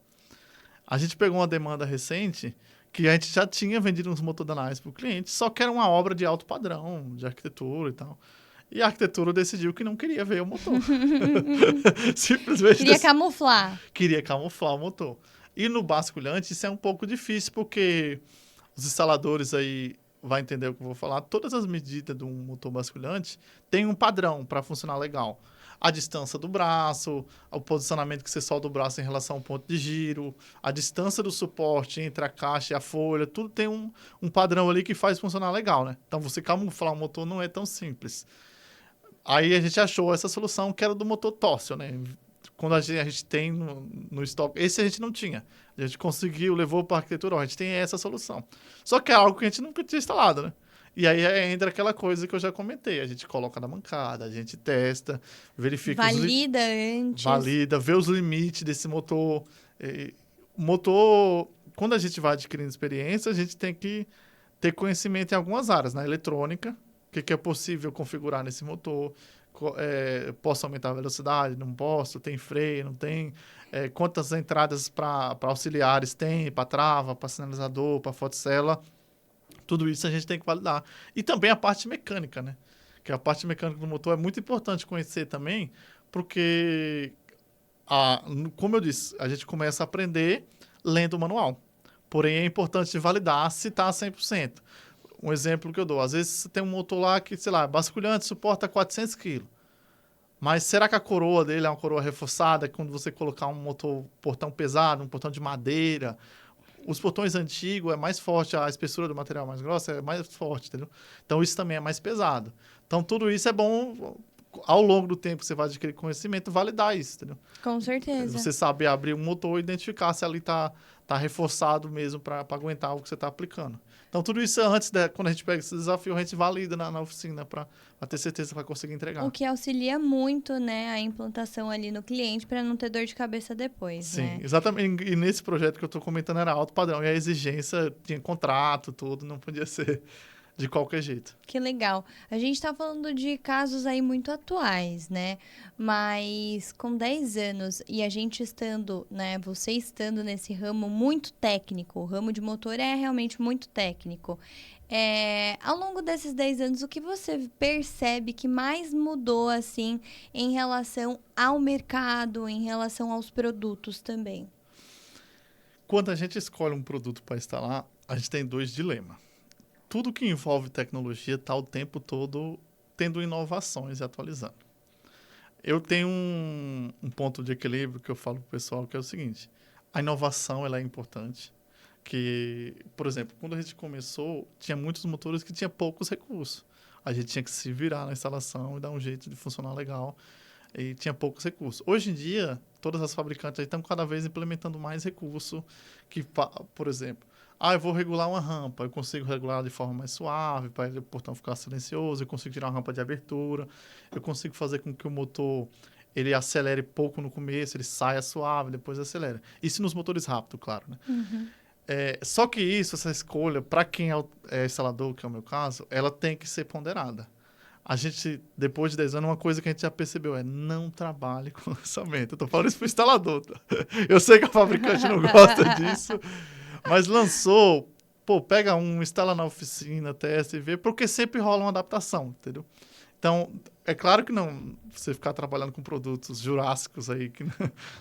Speaker 2: A gente pegou uma demanda recente que a gente já tinha vendido uns motores da Nice para o cliente, só que era uma obra de alto padrão, de arquitetura e tal. E a arquitetura decidiu que não queria ver o motor. Simplesmente queria camuflar o motor. E no basculhante isso é um pouco difícil, porque os instaladores aí vão entender o que eu vou falar. Todas as medidas de um motor basculhante tem um padrão para funcionar legal. A distância do braço, o posicionamento que você solda o braço em relação ao ponto de giro, a distância do suporte entre a caixa e a folha, tudo tem um padrão ali que faz funcionar legal, né? Então, você camuflar o motor não é tão simples. Aí a gente achou essa solução que era do motor Torsion, né? Quando a gente tem no estoque, esse a gente não tinha. A gente conseguiu, levou para a arquitetura, a gente tem essa solução. Só que é algo que a gente nunca tinha instalado, né? E aí entra aquela coisa que eu já comentei. A gente coloca na bancada, a gente testa, verifica... Valida, vê os limites desse motor. Motor, quando a gente vai adquirindo experiência, a gente tem que ter conhecimento em algumas áreas. Na eletrônica, o que é possível configurar nesse motor. Posso aumentar a velocidade? Não posso? Tem freio? Não tem? Quantas entradas para auxiliares tem? Para trava, para sinalizador, para fotocela? Tudo isso a gente tem que validar. E também a parte mecânica, né? Que a parte mecânica do motor é muito importante conhecer também, porque, como eu disse, a gente começa a aprender lendo o manual. Porém, é importante validar se está a 100%. Um exemplo que eu dou, às vezes você tem um motor lá que, sei lá, basculhante, suporta 400 kg. Mas será que a coroa dele é uma coroa reforçada? Quando você colocar um portão pesado, um portão de madeira, os portões antigos é mais forte, a espessura do material mais grossa é mais forte, entendeu? Então, isso também é mais pesado. Então, tudo isso é bom, ao longo do tempo que você vai adquirir conhecimento, validar isso, entendeu?
Speaker 1: Com certeza.
Speaker 2: Você saber abrir um motor e identificar se ali está reforçado mesmo para aguentar o que você está aplicando. Então, tudo isso quando a gente pega esse desafio, a gente valida na oficina para ter certeza que vai conseguir entregar.
Speaker 1: O que auxilia muito, né, a implantação ali no cliente para não ter dor de cabeça depois,
Speaker 2: Sim,
Speaker 1: né?
Speaker 2: exatamente. E nesse projeto que eu estou comentando era alto padrão. E a exigência tinha contrato, tudo, não podia ser de qualquer jeito.
Speaker 1: Que legal. A gente está falando de casos aí muito atuais, né? Mas com 10 anos e a gente estando, né? Você estando nesse ramo muito técnico, o ramo de motor é realmente muito técnico. Ao longo desses 10 anos, o que você percebe que mais mudou, assim, em relação ao mercado, em relação aos produtos também?
Speaker 2: Quando a gente escolhe um produto para instalar, a gente tem 2 dilemas. Tudo que envolve tecnologia está o tempo todo tendo inovações e atualizando. Eu tenho um ponto de equilíbrio que eu falo para o pessoal, que é o seguinte: a inovação ela é importante. Que, por exemplo, quando a gente começou, tinha muitos motores que tinham poucos recursos. A gente tinha que se virar na instalação e dar um jeito de funcionar legal. E tinha poucos recursos. Hoje em dia, todas as fabricantes estão cada vez implementando mais recursos. Que, por exemplo, eu vou regular uma rampa, eu consigo regular de forma mais suave, para o portão ficar silencioso, eu consigo tirar uma rampa de abertura, eu consigo fazer com que o motor ele acelere pouco no começo, ele saia suave, depois acelera. Isso nos motores rápidos, claro, né? Só que essa escolha, para quem é instalador, que é o meu caso, ela tem que ser ponderada. A gente, depois de 10 anos, uma coisa que a gente já percebeu não trabalhe com lançamento. Eu tô falando isso pro instalador, tá? Eu sei que a fabricante não gosta disso, mas lançou, pega instala na oficina, testa e vê, porque sempre rola uma adaptação, entendeu? Então, é claro que não você ficar trabalhando com produtos jurássicos aí que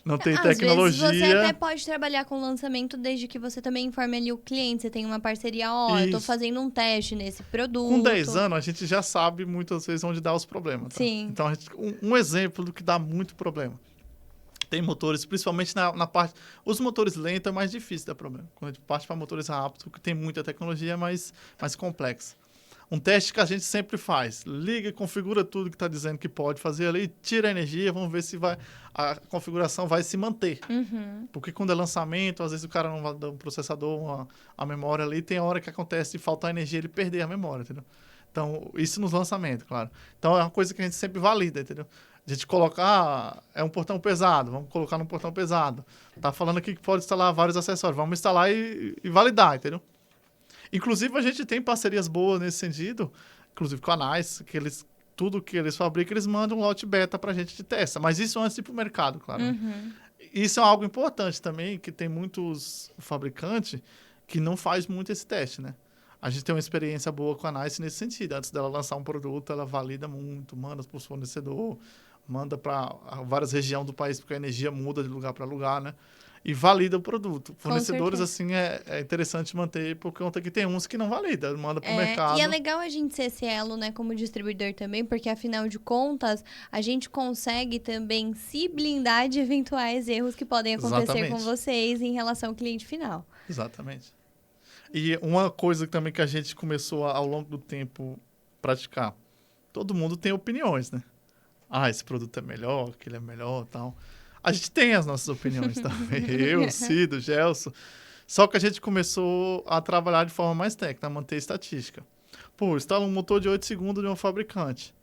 Speaker 2: não tem tecnologia.
Speaker 1: Às vezes você até pode trabalhar com lançamento desde que você também informe ali o cliente, você tem uma parceria, eu tô fazendo um teste nesse produto.
Speaker 2: Com 10 anos, a gente já sabe muitas vezes onde dá os problemas. Tá?
Speaker 1: Sim.
Speaker 2: Então, um exemplo do que dá muito problema. Tem motores, principalmente na parte... Os motores lentos é mais difícil dar problema. Quando a gente parte para motores rápidos, que tem muita tecnologia, é mais complexa. Um teste que a gente sempre faz. Liga, configura tudo que está dizendo que pode fazer ali, tira a energia, vamos ver se a configuração vai se manter. Porque quando é lançamento, às vezes o cara não vai dar um processador, a memória ali, tem hora que acontece de faltar energia ele perder a memória, entendeu? Então, isso nos lançamentos, claro. Então, é uma coisa que a gente sempre valida, entendeu? A gente coloca, é um portão pesado, vamos colocar num portão pesado. Tá falando aqui que pode instalar vários acessórios, vamos instalar e validar, entendeu? Inclusive, a gente tem parcerias boas nesse sentido, inclusive com a NICE, que tudo que eles fabricam, eles mandam um lote beta pra gente de testa. Mas isso antes de ir pro mercado, claro. Isso é algo importante também, que tem muitos fabricantes que não faz muito esse teste, né? A gente tem uma experiência boa com a NICE nesse sentido. Antes dela lançar um produto, ela valida muito, manda para o fornecedor, manda para várias regiões do país, porque a energia muda de lugar para lugar, né? E valida o produto. Fornecedores, assim, é interessante manter, por conta que tem uns que não valida, manda para o mercado.
Speaker 1: E é legal a gente ser esse elo, né, como distribuidor também, porque, afinal de contas, a gente consegue também se blindar de eventuais erros que podem acontecer com vocês em relação ao cliente final.
Speaker 2: Exatamente. E uma coisa também que a gente começou ao longo do tempo praticar. Todo mundo tem opiniões, né? Esse produto é melhor, aquele é melhor e tal. A gente tem as nossas opiniões também. Eu, Cido, Gelson. Só que a gente começou a trabalhar de forma mais técnica, a manter estatística. Instala um motor de 8 segundos de um fabricante.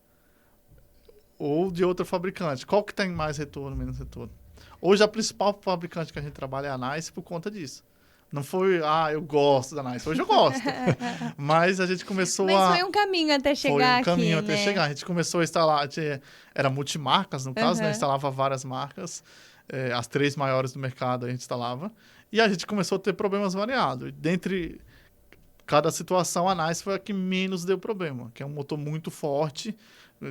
Speaker 2: Ou de outro fabricante. Qual que tem mais retorno, menos retorno? Hoje, a principal fabricante que a gente trabalha é a NICE por conta disso. Não foi, eu gosto da NICE. Hoje eu gosto. Mas a gente começou
Speaker 1: Mas foi um caminho até chegar aqui,
Speaker 2: Foi um caminho até chegar. A gente começou a instalar, era multimarcas, no caso, né? Instalava várias marcas. As 3 maiores do mercado a gente instalava. E a gente começou a ter problemas variados. Dentre cada situação, a NICE foi a que menos deu problema. Que é um motor muito forte.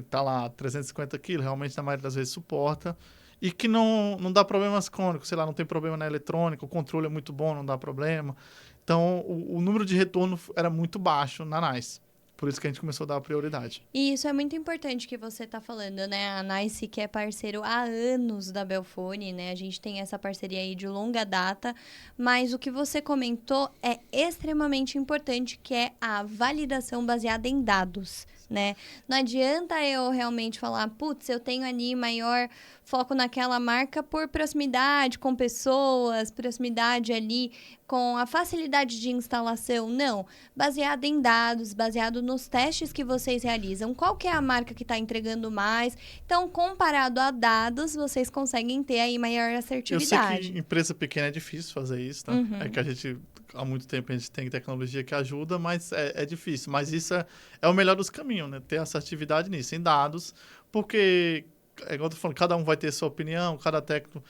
Speaker 2: Tá lá, 350 kg, realmente na maioria das vezes suporta. E que não dá problemas crônicos, sei lá, não tem problema na eletrônica, o controle é muito bom, não dá problema. Então, o número de retorno era muito baixo na NICE. Por isso que a gente começou a dar prioridade.
Speaker 1: E isso é muito importante que você está falando, né? A NICE, que é parceiro há anos da Belfone, né? A gente tem essa parceria aí de longa data, mas o que você comentou é extremamente importante, que é a validação baseada em dados, né? Não adianta eu realmente falar, putz, eu tenho ali maior foco naquela marca por proximidade com pessoas, proximidade ali com a facilidade de instalação. Não, baseado em dados, baseado nos testes que vocês realizam. Qual que é a marca que está entregando mais? Então, comparado a dados, vocês conseguem ter aí maior assertividade.
Speaker 2: Eu sei que empresa pequena é difícil fazer isso, tá? É que a gente, há muito tempo, a gente tem tecnologia que ajuda, mas é difícil. Mas isso é o melhor dos caminhos, né? Ter assertividade nisso, em dados, porque, igual eu tô falando, cada um vai ter sua opinião, cada técnico...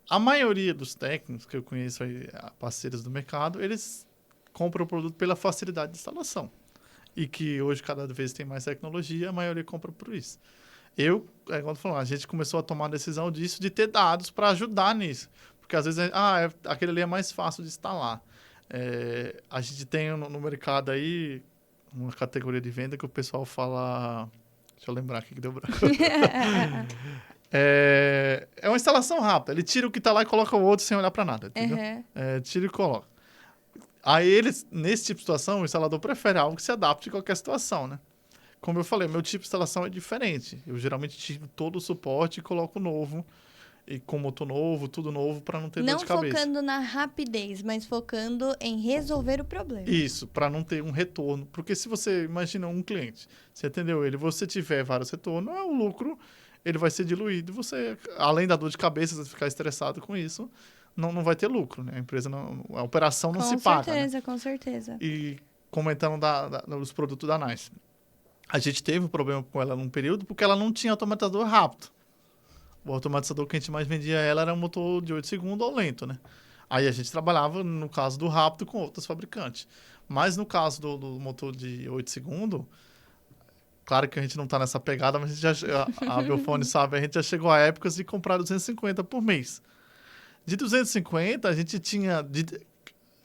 Speaker 2: A maioria dos técnicos que eu conheço aí, parceiros do mercado, eles compram o produto pela facilidade de instalação. E que hoje, cada vez tem mais tecnologia, a maioria compra por isso. Igual eu tô falando, a gente começou a tomar a decisão disso, de ter dados para ajudar nisso. Porque às vezes, aquele ali é mais fácil de instalar. A gente tem no mercado aí uma categoria de venda que o pessoal fala... Deixa eu lembrar aqui que deu branco. É uma instalação rápida. Ele tira o que está lá e coloca o outro sem olhar para nada, entendeu? Tira e coloca. Aí, nesse tipo de situação, o instalador prefere algo que se adapte a qualquer situação, né? Como eu falei, meu tipo de instalação é diferente. Eu geralmente tiro todo o suporte e coloco novo. e com motor novo, tudo novo, para não ter dor
Speaker 1: Não
Speaker 2: de cabeça.
Speaker 1: focando na rapidez, mas focando em resolver o problema.
Speaker 2: Isso, para não ter um retorno. Porque se você imagina um cliente, você atendeu ele, você tiver vários retornos, o lucro ele vai ser diluído. Você, além da dor de cabeça, você ficar estressado com isso, não vai ter lucro, né? A empresa não, a operação não se paga. Né?
Speaker 1: Com certeza.
Speaker 2: E comentando dos produtos da Nice. A gente teve um problema com ela num período porque ela não tinha automatizador rápido. O automatizador que a gente mais vendia ela era um motor de 8 segundos ou lento, né? Aí a gente trabalhava, no caso do rápido, com outros fabricantes. Mas no caso do motor de 8 segundos, claro que a gente não está nessa pegada, mas a Belfone sabe, a gente já chegou a épocas de comprar 250 por mês. De 250, a gente tinha...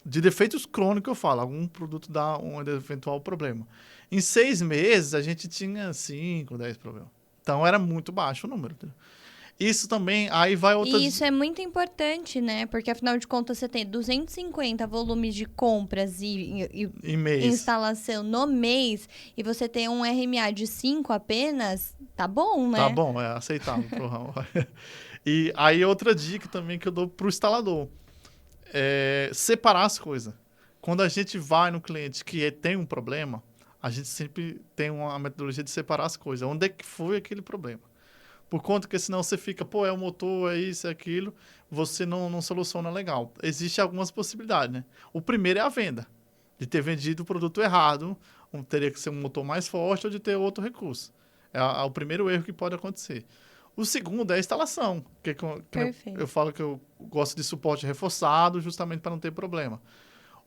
Speaker 2: De defeitos crônicos, eu falo, algum produto dá um eventual problema. Em 6 meses, a gente tinha 5, 10 problemas. Então, era muito baixo o número. Entendeu? Isso também, aí vai outra...
Speaker 1: E isso é muito importante, né? Porque, afinal de contas, você tem 250 volumes de compras e instalação no mês, e você tem um RMA de 5 apenas, tá bom, né?
Speaker 2: Tá bom, é aceitável pro ramo. E aí, outra dica também que eu dou pro instalador. Separar as coisas. Quando a gente vai no cliente que tem um problema, a gente sempre tem uma metodologia de separar as coisas. Onde é que foi aquele problema? Por conta que senão você fica, é o motor, é isso, é aquilo, você não soluciona legal. Existem algumas possibilidades, né? O primeiro é a venda, de ter vendido o produto errado, teria que ser um motor mais forte ou de ter outro recurso. É o primeiro erro que pode acontecer. O segundo é a instalação, que eu falo que eu gosto de suporte reforçado, justamente para não ter problema.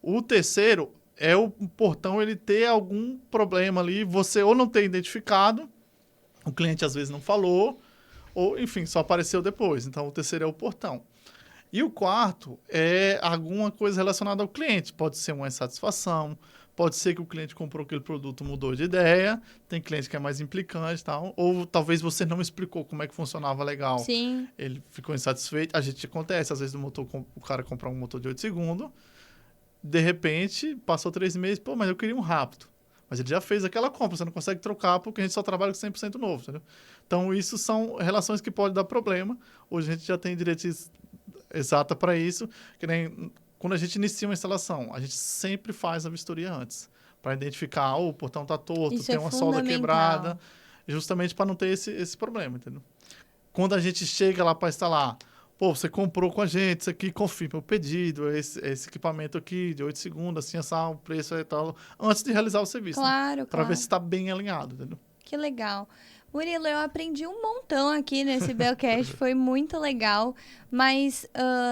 Speaker 2: O terceiro é o portão ele ter algum problema ali, você ou não ter identificado, o cliente às vezes não falou, ou enfim, só apareceu depois. Então, o terceiro é o portão. E o quarto é alguma coisa relacionada ao cliente. Pode ser uma insatisfação, pode ser que o cliente comprou aquele produto, mudou de ideia, tem cliente que é mais implicante e tal, ou talvez você não explicou como é que funcionava legal.
Speaker 1: Sim.
Speaker 2: Ele ficou insatisfeito. A gente acontece, às vezes o cara comprar um motor de 8 segundos, de repente, passou 3 meses, mas eu queria um rápido. Mas ele já fez aquela compra, você não consegue trocar porque a gente só trabalha com 100% novo, entendeu? Então, isso são relações que podem dar problema. Hoje a gente já tem diretriz exata para isso, que nem quando a gente inicia uma instalação, a gente sempre faz a vistoria antes, para identificar, o portão está torto,
Speaker 1: isso
Speaker 2: tem uma solda quebrada, justamente para não ter esse problema, entendeu? Quando a gente chega lá para instalar, você comprou com a gente, isso aqui confirma o pedido, esse equipamento aqui de 8 segundos, assim, o preço e tal, antes de realizar o serviço.
Speaker 1: Claro,
Speaker 2: Para ver se está bem alinhado, entendeu?
Speaker 1: Que legal. Murilo, eu aprendi um montão aqui nesse Belcast, foi muito legal, mas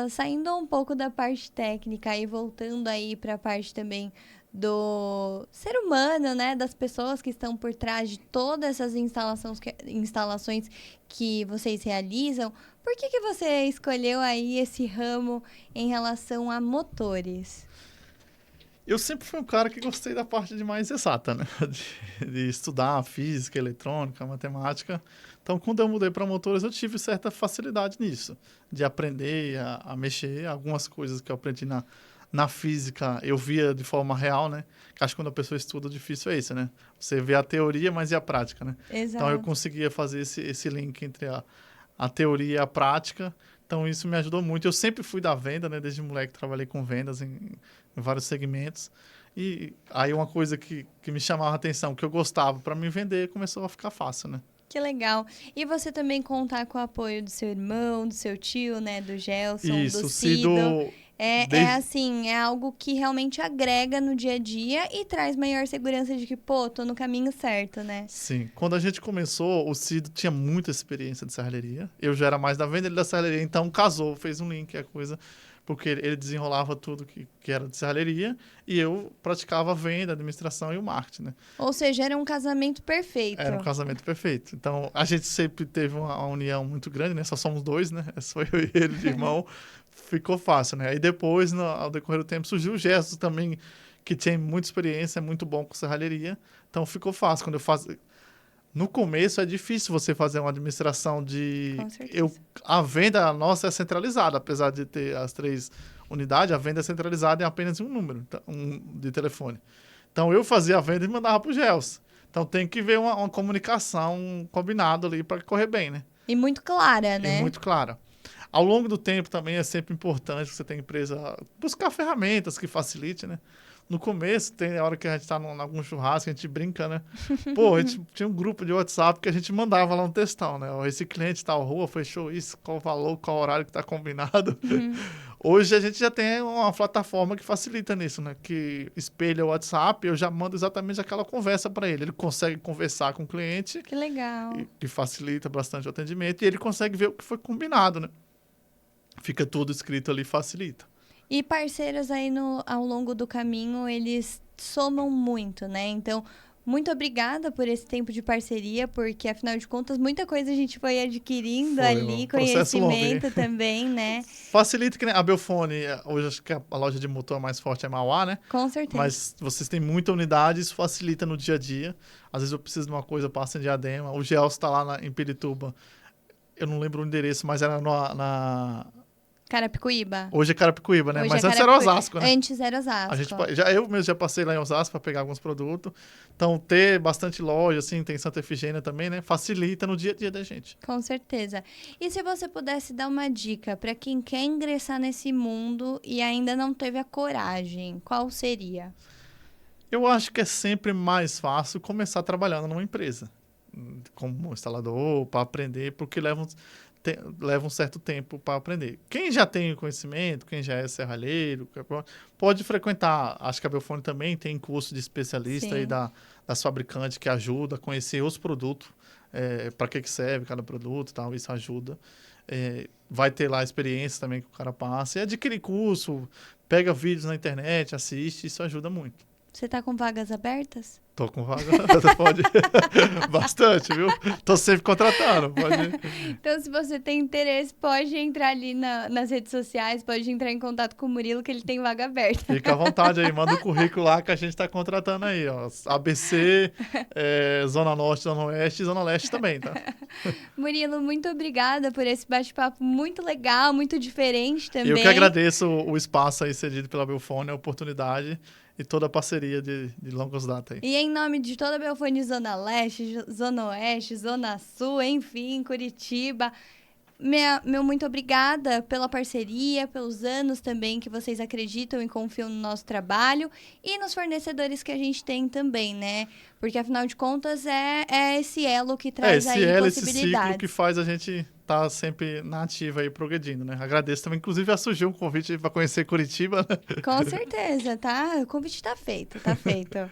Speaker 1: saindo um pouco da parte técnica e voltando aí para a parte também do ser humano, né, das pessoas que estão por trás de todas essas instalações que vocês realizam, por que você escolheu aí esse ramo em relação a motores?
Speaker 2: Eu sempre fui um cara que gostei da parte de mais exata, né? De estudar física, eletrônica, matemática. Então, quando eu mudei para motores, eu tive certa facilidade nisso. De aprender a mexer. Algumas coisas que eu aprendi na física, eu via de forma real, né? Que acho que quando a pessoa estuda, o difícil é isso, né? Você vê a teoria, mas e a prática, né?
Speaker 1: Exato.
Speaker 2: Então, eu conseguia fazer esse link entre a teoria e a prática. Então, isso me ajudou muito. Eu sempre fui da venda, né? Desde moleque trabalhei com vendas em vários segmentos. E aí uma coisa que me chamava a atenção, que eu gostava para me vender, começou a ficar fácil, né?
Speaker 1: Que legal. E você também contar com o apoio do seu irmão, do seu tio, né? Do Gelson, do Cido. É algo que realmente agrega no dia a dia e traz maior segurança de que, tô no caminho certo, né?
Speaker 2: Sim. Quando a gente começou, o Cido tinha muita experiência de serralheria. Eu já era mais da venda, ele da serralheria. Então, casou, fez um link, porque ele desenrolava tudo que era de serralheria e eu praticava a venda, a administração e o marketing, né?
Speaker 1: Ou seja, era um casamento perfeito.
Speaker 2: Era um casamento perfeito. Então, a gente sempre teve uma união muito grande, né? Só somos 2, né? Só eu e ele de irmão. Ficou fácil, né? Aí depois, ao decorrer do tempo, surgiu o Gerson também, que tinha muita experiência, muito bom com serralheria. Então, ficou fácil. Quando eu fazia... No começo, é difícil você fazer uma administração de...
Speaker 1: Com certeza.
Speaker 2: A venda nossa é centralizada, apesar de ter as 3 unidades, a venda é centralizada em apenas um número de telefone. Então, eu fazia a venda e mandava para o Gelson. Então, tem que ver uma comunicação combinada ali para correr bem, né?
Speaker 1: E muito clara, né?
Speaker 2: E muito clara. Ao longo do tempo também é sempre importante que você tenha empresa buscar ferramentas que facilitem, né? No começo, tem a hora que a gente está em algum churrasco, a gente brinca, né? Pô, a gente tinha um grupo de WhatsApp que a gente mandava lá um textão, né? Esse cliente tal rua, fechou isso, qual o valor, qual o horário que está combinado. Hoje a gente já tem uma plataforma que facilita nisso, né? Que espelha o WhatsApp, eu já mando exatamente aquela conversa para ele. Ele consegue conversar com o cliente.
Speaker 1: Que legal.
Speaker 2: Que facilita bastante o atendimento. E ele consegue ver o que foi combinado, né? Fica tudo escrito ali, facilita.
Speaker 1: E parceiros aí ao longo do caminho, eles somam muito, né? Então, muito obrigada por esse tempo de parceria, porque, afinal de contas, muita coisa a gente foi adquirindo ali, conhecimento também, né?
Speaker 2: Facilita que a Belfone, hoje acho que a loja de motor mais forte é Mauá, né?
Speaker 1: Com certeza.
Speaker 2: Mas vocês têm muita unidade, isso facilita no dia a dia. Às vezes eu preciso de uma coisa, passa em Diadema. O Gelson está lá em Pirituba. Eu não lembro o endereço, mas era na
Speaker 1: Carapicuíba.
Speaker 2: Hoje é Carapicuíba, né?
Speaker 1: Hoje
Speaker 2: mas
Speaker 1: é
Speaker 2: antes era Osasco, né?
Speaker 1: Antes era Osasco.
Speaker 2: Eu mesmo já passei lá em Osasco para pegar alguns produtos. Então, ter bastante loja, assim, tem Santa Efigênia também, né? Facilita no dia a dia da gente.
Speaker 1: Com certeza. E se você pudesse dar uma dica para quem quer ingressar nesse mundo e ainda não teve a coragem, qual seria?
Speaker 2: Eu acho que é sempre mais fácil começar trabalhando numa empresa, como instalador, para aprender, porque leva um certo tempo para aprender. Quem já tem conhecimento, quem já é serralheiro, pode frequentar. Acho que a Belfone também tem curso de especialista aí das fabricantes que ajuda a conhecer os produtos, para que serve cada produto e tal, isso ajuda. Vai ter lá experiência também que o cara passa. E adquire curso, pega vídeos na internet, assiste, isso ajuda muito.
Speaker 1: Você tá com vagas abertas?
Speaker 2: Tô com vaga, pode. Bastante, viu? Tô sempre contratando, pode.
Speaker 1: Então, se você tem interesse, pode entrar ali nas redes sociais, pode entrar em contato com o Murilo, que ele tem vaga aberta.
Speaker 2: Fica à vontade aí, manda o currículo lá que a gente tá contratando aí, ó. ABC, Zona Norte, Zona Oeste e Zona Leste também, tá?
Speaker 1: Murilo, muito obrigada por esse bate-papo muito legal, muito diferente também.
Speaker 2: Eu que agradeço o espaço aí cedido pela Belfone, a oportunidade e toda a parceria de longas datas aí.
Speaker 1: E em nome de toda a Belfone Zona Leste, Zona Oeste, Zona Sul, enfim, Curitiba, meu muito obrigada pela parceria, pelos anos também que vocês acreditam e confiam no nosso trabalho e nos fornecedores que a gente tem também, né? Porque, afinal de contas, é esse elo que traz aí possibilidades.
Speaker 2: Esse ciclo que faz a gente estar sempre na ativa aí, progredindo, né? Agradeço também, inclusive, já surgiu um convite para conhecer Curitiba, né?
Speaker 1: Com certeza, tá? O convite tá feito, tá feito.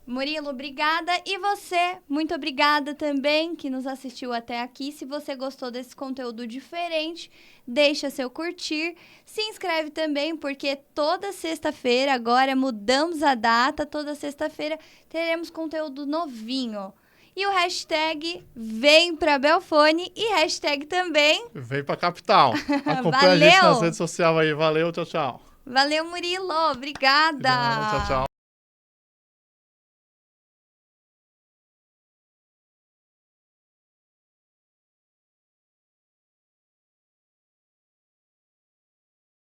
Speaker 1: Murilo, obrigada. E você, muito obrigada também que nos assistiu até aqui. Se você gostou desse conteúdo diferente, deixa seu curtir. Se inscreve também, porque toda sexta-feira, agora mudamos a data, toda sexta-feira teremos conteúdo novinho. E o hashtag vem pra Belfone e hashtag também
Speaker 2: vem pra capital. Acompanha a gente nas redes sociais aí. Valeu, tchau, tchau.
Speaker 1: Valeu, Murilo. Obrigada.
Speaker 2: Tchau, tchau.